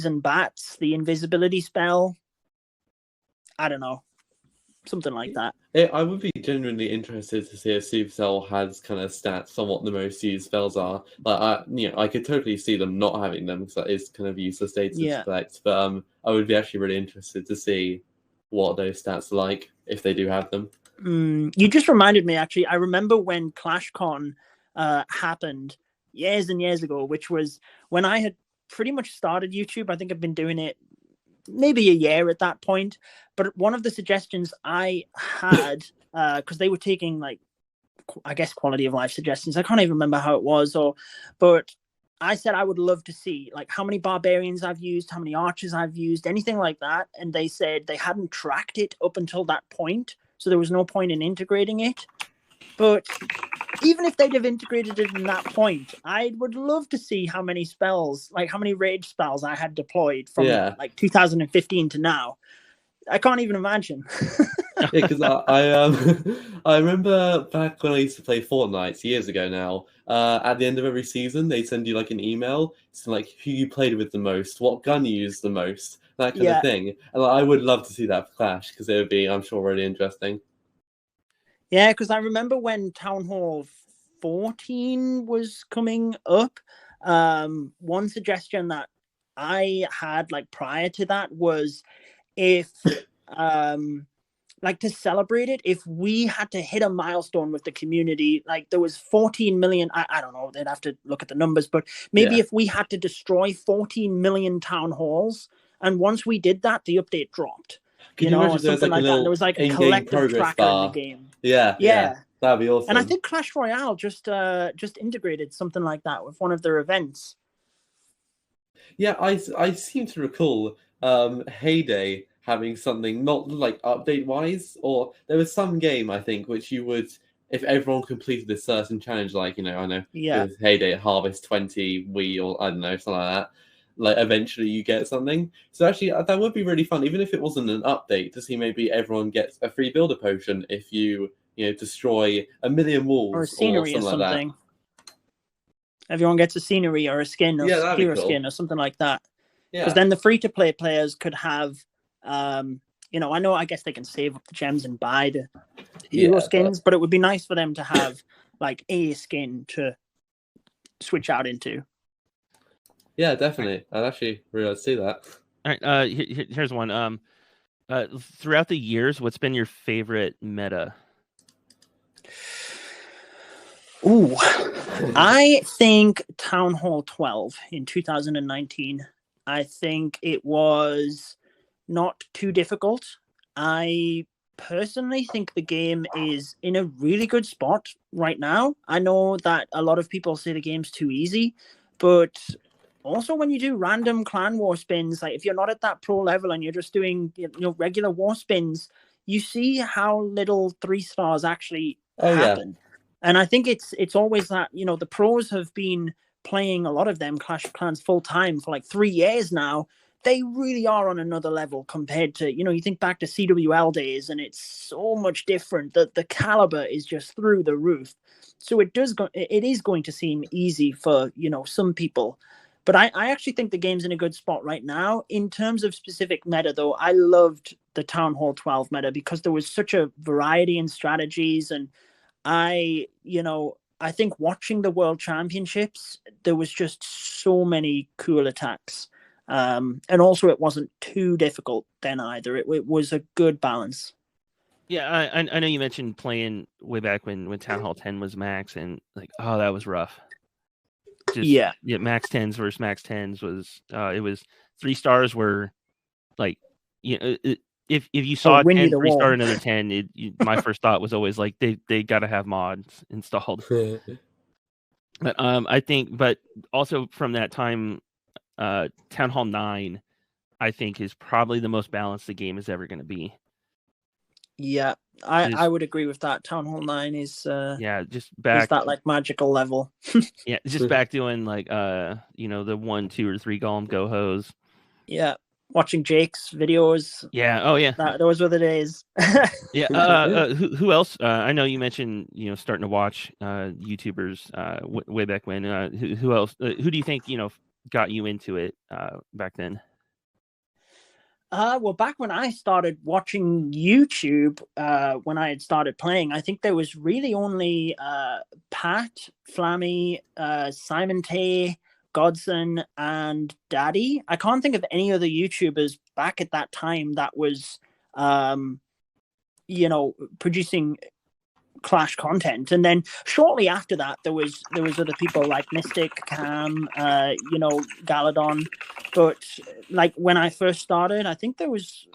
and Bats, the invisibility spell. I don't know. Something like that. I would be genuinely interested to see if Supercell has kind of stats on what the most used spells are. Like, I could totally see them not having them because that is kind of useless data to collect. But I would be actually really interested to see what those stats are like if they do have them. You just reminded me, actually. I remember when ClashCon happened years and years ago, which was when I had pretty much started YouTube. I think I've been doing it maybe a year at that point. But one of the suggestions I had, because they were taking, like, I guess quality of life suggestions. I can't even remember how it was, but I said I would love to see like how many barbarians I've used, how many archers I've used, anything like that. And they said they hadn't tracked it up until that point, so there was no point in integrating it. But even if they'd have integrated it in that point, I would love to see how many spells, like how many rage spells I had deployed from like 2015 to now. I can't even imagine. Yeah, because I remember back when I used to play Fortnite years ago now, at the end of every season, they send you like an email to like who you played with the most, what gun you used the most, that kind of thing. And I would love to see that for Clash because it would be, I'm sure, really interesting. Yeah, because I remember when Town Hall 14 was coming up, one suggestion that I had like prior to that was if like to celebrate it, if we had to hit a milestone with the community, like there was 14 million, I don't know, they'd have to look at the numbers, but maybe if we had to destroy 14 million town halls, and once we did that, the update dropped. Can you imagine something like that. There was like a collective tracker in the game. Yeah. That'd be awesome. And I think Clash Royale just integrated something like that with one of their events. Yeah, I seem to recall Heyday having something not like update wise, or there was some game I think which you would, if everyone completed a certain challenge, like I know Heyday Harvest 20 Wii or I don't know, something like that. Like eventually you get something. So actually that would be really fun, even if it wasn't an update, to see maybe everyone gets a free builder potion if you destroy 1 million walls or a scenery or something. Like that. Everyone gets a scenery or a skin or hero skin or something like that. Because then the free-to-play players could have, I guess they can save up the gems and buy the hero skins, but it would be nice for them to have like a skin to switch out into. Yeah, definitely. I'd actually really like to see that. All right, here's one. Throughout the years, what's been your favorite meta? Ooh, I think Town Hall 12 in 2019. I think it was not too difficult. I personally think the game is in a really good spot right now. I know that a lot of people say the game's too easy, but also when you do random clan war spins, like if you're not at that pro level and you're just doing regular war spins, you see how little 3 stars actually happen. Yeah. And I think it's always that, the pros have been playing a lot of them Clash of Clans full time for like 3 years now. They really are on another level compared to, you think back to CWL days and it's so much different. The caliber is just through the roof. So it is going to seem easy for, some people. But I actually think the game's in a good spot right now. In terms of specific meta, though, I loved the Town Hall 12 meta because there was such a variety in strategies. And I think watching the World Championships, there was just so many cool attacks. And also it wasn't too difficult then either. It was a good balance. Yeah, I know you mentioned playing way back when Town Hall 10 was max and like, oh, that was rough. Max 10s versus max 10s was it was 3 stars were like, if you saw 10 3-star another 10, my first thought was always like they got to have mods installed. But I think, but also from that time, Town Hall 9 I think is probably the most balanced the game is ever going to be. Yeah, I would agree with that. Town Hall 9 is just back is that like magical level. Yeah, just back doing like the 1, 2, or 3 Golem Go Hos. Yeah, watching Jake's videos. Yeah. Oh yeah. Those were the days. Yeah. Who else? I know you mentioned starting to watch YouTubers way back when. Who else? Who do you think got you into it back then? Well, back when I started watching YouTube, when I had started playing, I think there was really only Pat, Flammy, Simon Tay, Godson, and Daddy. I can't think of any other YouTubers back at that time that was, producing Clash content. And then shortly after that, there was other people like Mystic, Cam, Galadon. But like when I first started, I think there was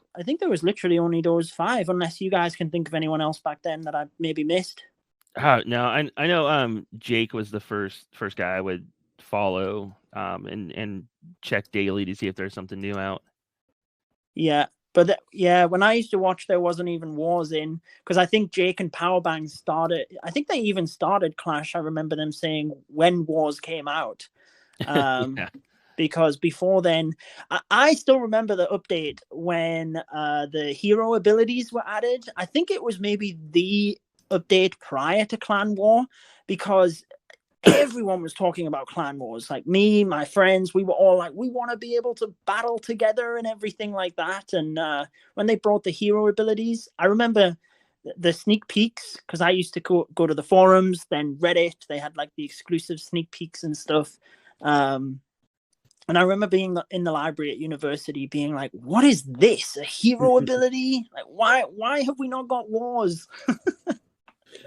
literally only those 5, unless you guys can think of anyone else back then that I maybe missed. No, I know Jake was the first guy I would follow and check daily to see if there's something new out. Yeah. But when I used to watch, there wasn't even Wars in, because I think Jake and Powerbang started. I think they even started Clash. I remember them saying when Wars came out, because before then, I still remember the update when the hero abilities were added. I think it was maybe the update prior to Clan War, because everyone was talking about Clan Wars. Like me, my friends, we were all like, we want to be able to battle together and everything like that. And when they brought the hero abilities, I remember the sneak peeks, because I used to go to the forums, then Reddit. They had like the exclusive sneak peeks and stuff. And I remember being in the library at university being like, what is this? A hero ability? Like, why have we not got Wars?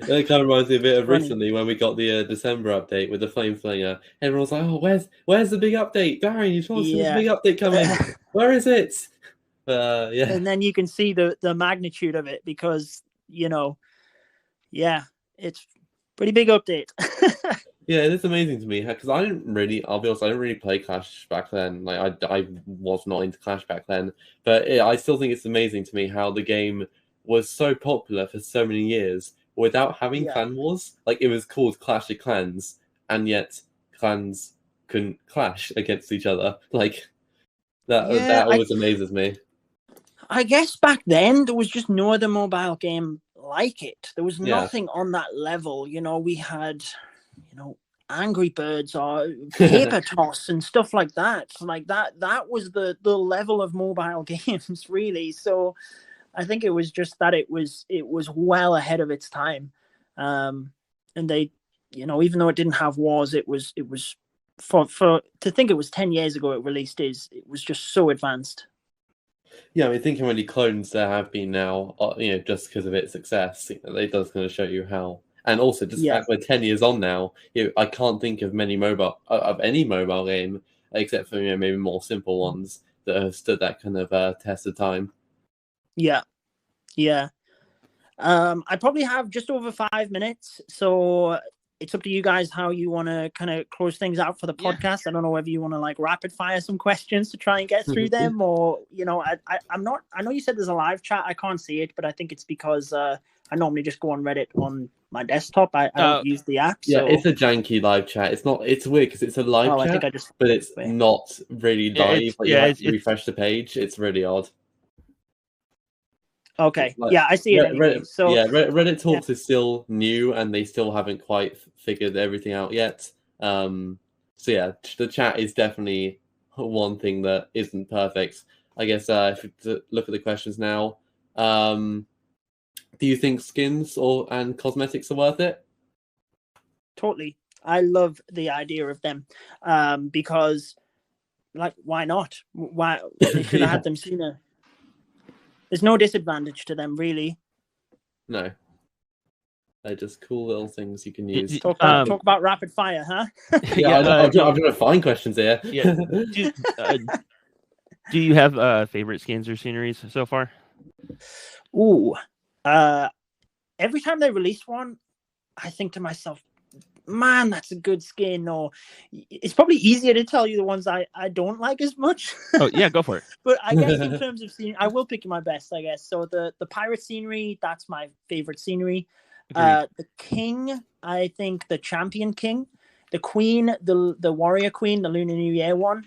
It kind of reminds me a bit of recently when we got the December update with the Flame Flinger. Everyone's like, "Oh, where's the big update, Darren? You told us there's a big update coming. Where is it?" Yeah. And then you can see the magnitude of it, because it's pretty big update. Yeah, it is amazing to me because I'll be honest, I didn't really play Clash back then. Like I was not into Clash back then, but I still think it's amazing to me how the game was so popular for so many years without having clan wars. Like it was called Clash of Clans, and yet clans couldn't clash against each other. Like that always amazes me. I guess back then there was just no other mobile game like it. There was nothing on that level. We had, Angry Birds or Paper Toss and stuff like that. Like that was the level of mobile games, really. So I think it was just that it was well ahead of its time. And they, even though it didn't have wars, it was for to think it was 10 years ago it released, it was just so advanced. Yeah, I mean, think how many clones there have been now, just because of its success. It does kind of show you how. And also, just the fact we're 10 years on now, I can't think of any mobile game, except for maybe more simple ones, that have stood that kind of test of time. Yeah. I probably have just over 5 minutes, so it's up to you guys how you want to kind of close things out for the podcast. I don't know whether you want to like rapid fire some questions to try and get through them, or I'm not. I know you said there's a live chat. I can't see it, but I think it's because I normally just go on Reddit on my desktop. I don't use the app. Yeah, it's a janky live chat. It's not. It's weird because it's a live chat, but it's not really live. You have to refresh the page. It's really odd. Okay. I see it. Anyway. Reddit Talks is still new, and they still haven't quite figured everything out yet. The chat is definitely one thing that isn't perfect. I guess if you look at the questions now, do you think skins and cosmetics are worth it? Totally. I love the idea of them, because, like, why not? Why they should have had them sooner. There's no disadvantage to them, really. No. They're just cool little things you can use. Talk about rapid fire, huh? I'm trying to find questions here. Yeah. Do you have favorite skins or sceneries so far? Ooh. Every time they release one, I think to myself, man, that's a good skin. Or it's probably easier to tell you the ones I don't like as much. Oh yeah, go for it. But I guess in terms of scenery, I will pick my best, I guess. So the pirate scenery, that's my favorite scenery. The king, I think the champion king. The queen, the warrior queen, the Lunar New Year one.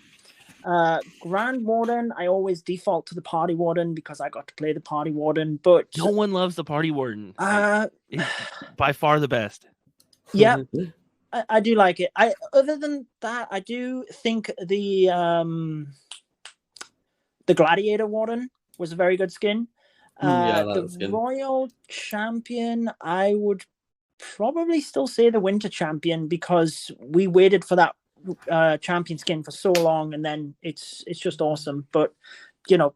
Grand Warden, I always default to the Party Warden because I got to play the Party Warden, but no one loves the Party Warden. It's by far the best. Yeah, I do like it. Other than that, I do think the Gladiator Warden was a very good skin. The skin. Royal Champion, I would probably still say the Winter Champion because we waited for that champion skin for so long, and then it's just awesome. But you know,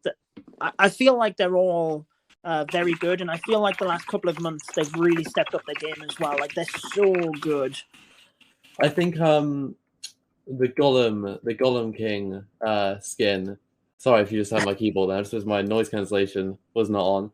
I feel like they're all very good, and I feel like the last couple of months they've really stepped up their game as well. Like they're so good. I think the Golem King skin. Sorry if you just had my keyboard there. It's just my noise cancellation was not on.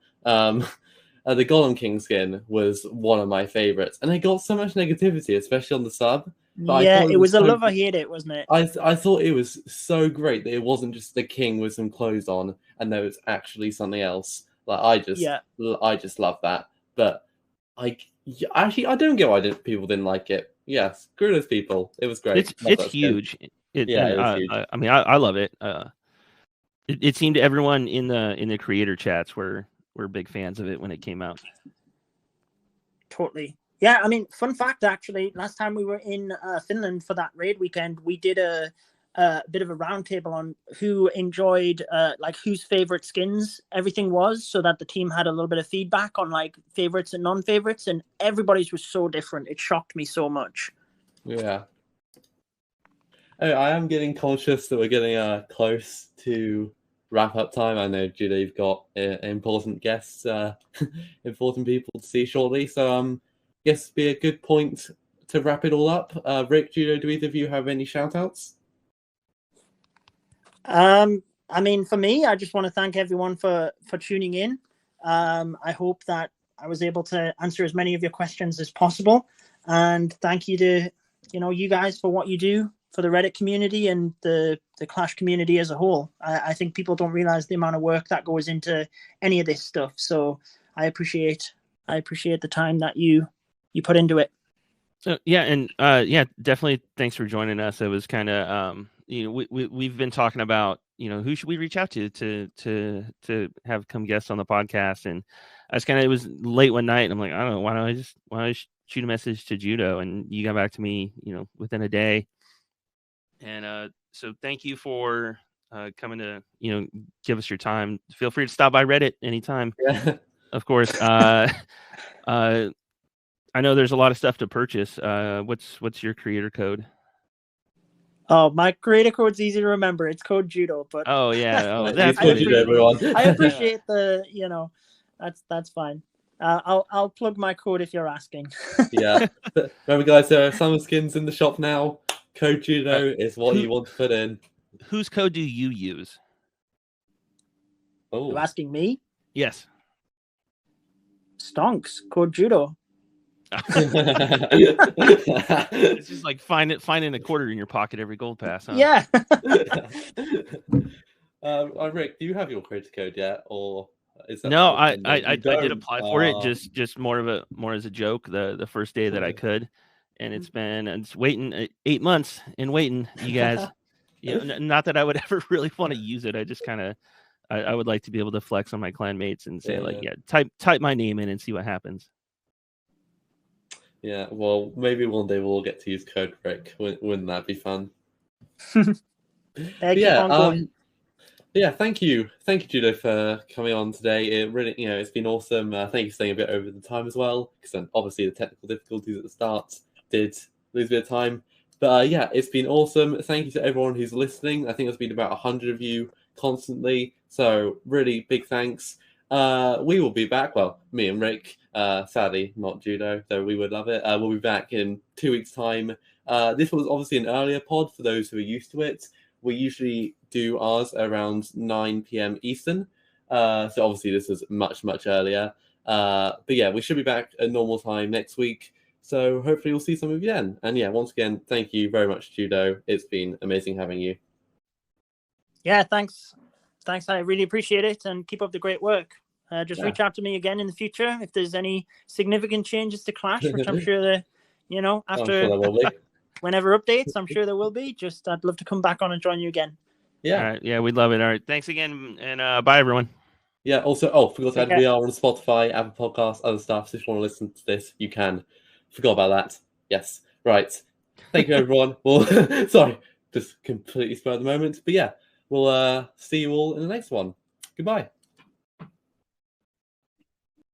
The Golem King skin was one of my favorites, and it got so much negativity, especially on the sub. But yeah, it was a love or hate it, wasn't it? I thought it was so great that it wasn't just the king with some clothes on, and there was actually something else. Like I just love that. But I don't get why people didn't like it. Yeah, screw those people. It was great. It's huge. It was huge. I mean, I love it. It seemed everyone in the creator chats were big fans of it when it came out. Totally. Yeah, I mean, fun fact, actually, last time we were in Finland for that raid weekend, we did a bit of a roundtable on who enjoyed, like, whose favorite skins everything was, so that the team had a little bit of feedback on, like, favorites and non-favorites, and everybody's was so different. It shocked me so much. Yeah. I am getting conscious that we're getting close to wrap-up time. I know, Judo, you've got important guests, important people to see shortly, so guess it'd be a good point to wrap it all up. Rick, Judo, do either of you have any shout-outs? I mean, for me, I just want to thank everyone for tuning in. I hope that I was able to answer as many of your questions as possible. And thank you to, you guys for what you do for the Reddit community and the Clash community as a whole. I think people don't realize the amount of work that goes into any of this stuff. So I appreciate the time that you put into it. So and definitely thanks for joining us. It was kind of we've been talking about who should we reach out to have come guests on the podcast, and it was late one night and I'm like, I don't know, why don't I shoot a message to Judo, and you got back to me within a day. And so thank you for coming to give us your time. Feel free to stop by Reddit anytime. Yeah. Of course. I know there's a lot of stuff to purchase. What's your creator code? Oh, my creator code's easy to remember. It's code Judo. But that's code Judo, everyone. I appreciate that's fine. I'll plug my code if you're asking. Yeah. Remember, guys, there are summer skins in the shop now. Code Judo is what you want to put in. Whose code do you use? Oh, you're asking me? Yes. Stonks, code Judo. It's just like finding a quarter in your pocket every gold pass, huh? Yeah. Rick, do you have your creator code yet, or is that no? I did apply for it just more as a joke the first day that I could, and it's waiting 8 months and waiting, you guys. Not that I would ever really want to use it. I just kind of I would like to be able to flex on my clan mates and say type my name in and see what happens. Yeah, well, maybe one day we'll get to use code Rick. Wouldn't that be fun? Thank you, Judo, for coming on today. It really, it's been awesome. Thank you for staying a bit over the time as well, because then obviously the technical difficulties at the start did lose a bit of time. But it's been awesome. Thank you to everyone who's listening. I think there's been about 100 of you constantly, so really big thanks. We will be back. Well, me and Rick, sadly not Judo, though we would love it. We'll be back in 2 weeks' time. This was obviously an earlier pod for those who are used to it. We usually do ours around 9 p.m. Eastern. So obviously this is much, much earlier. But yeah, we should be back at normal time next week. So hopefully we'll see some of you then. And yeah, once again, thank you very much, Judo. It's been amazing having you. Yeah, thanks. I really appreciate it, and keep up the great work. Just reach out to me again in the future if there's any significant changes to Clash, which I'm sure that, after I'm sure there will be. Whenever updates, I'm sure there will be. Just I'd love to come back on and join you again. Yeah. All right. Yeah, we'd love it. All right. Thanks again, and bye, everyone. Yeah, also, forgot to add, we are on Spotify, Apple Podcasts, other stuff. So if you want to listen to this, you can. Forgot about that. Yes. Right. Thank you, everyone. Well, sorry, just completely spurred the moment. But yeah, we'll see you all in the next one. Goodbye.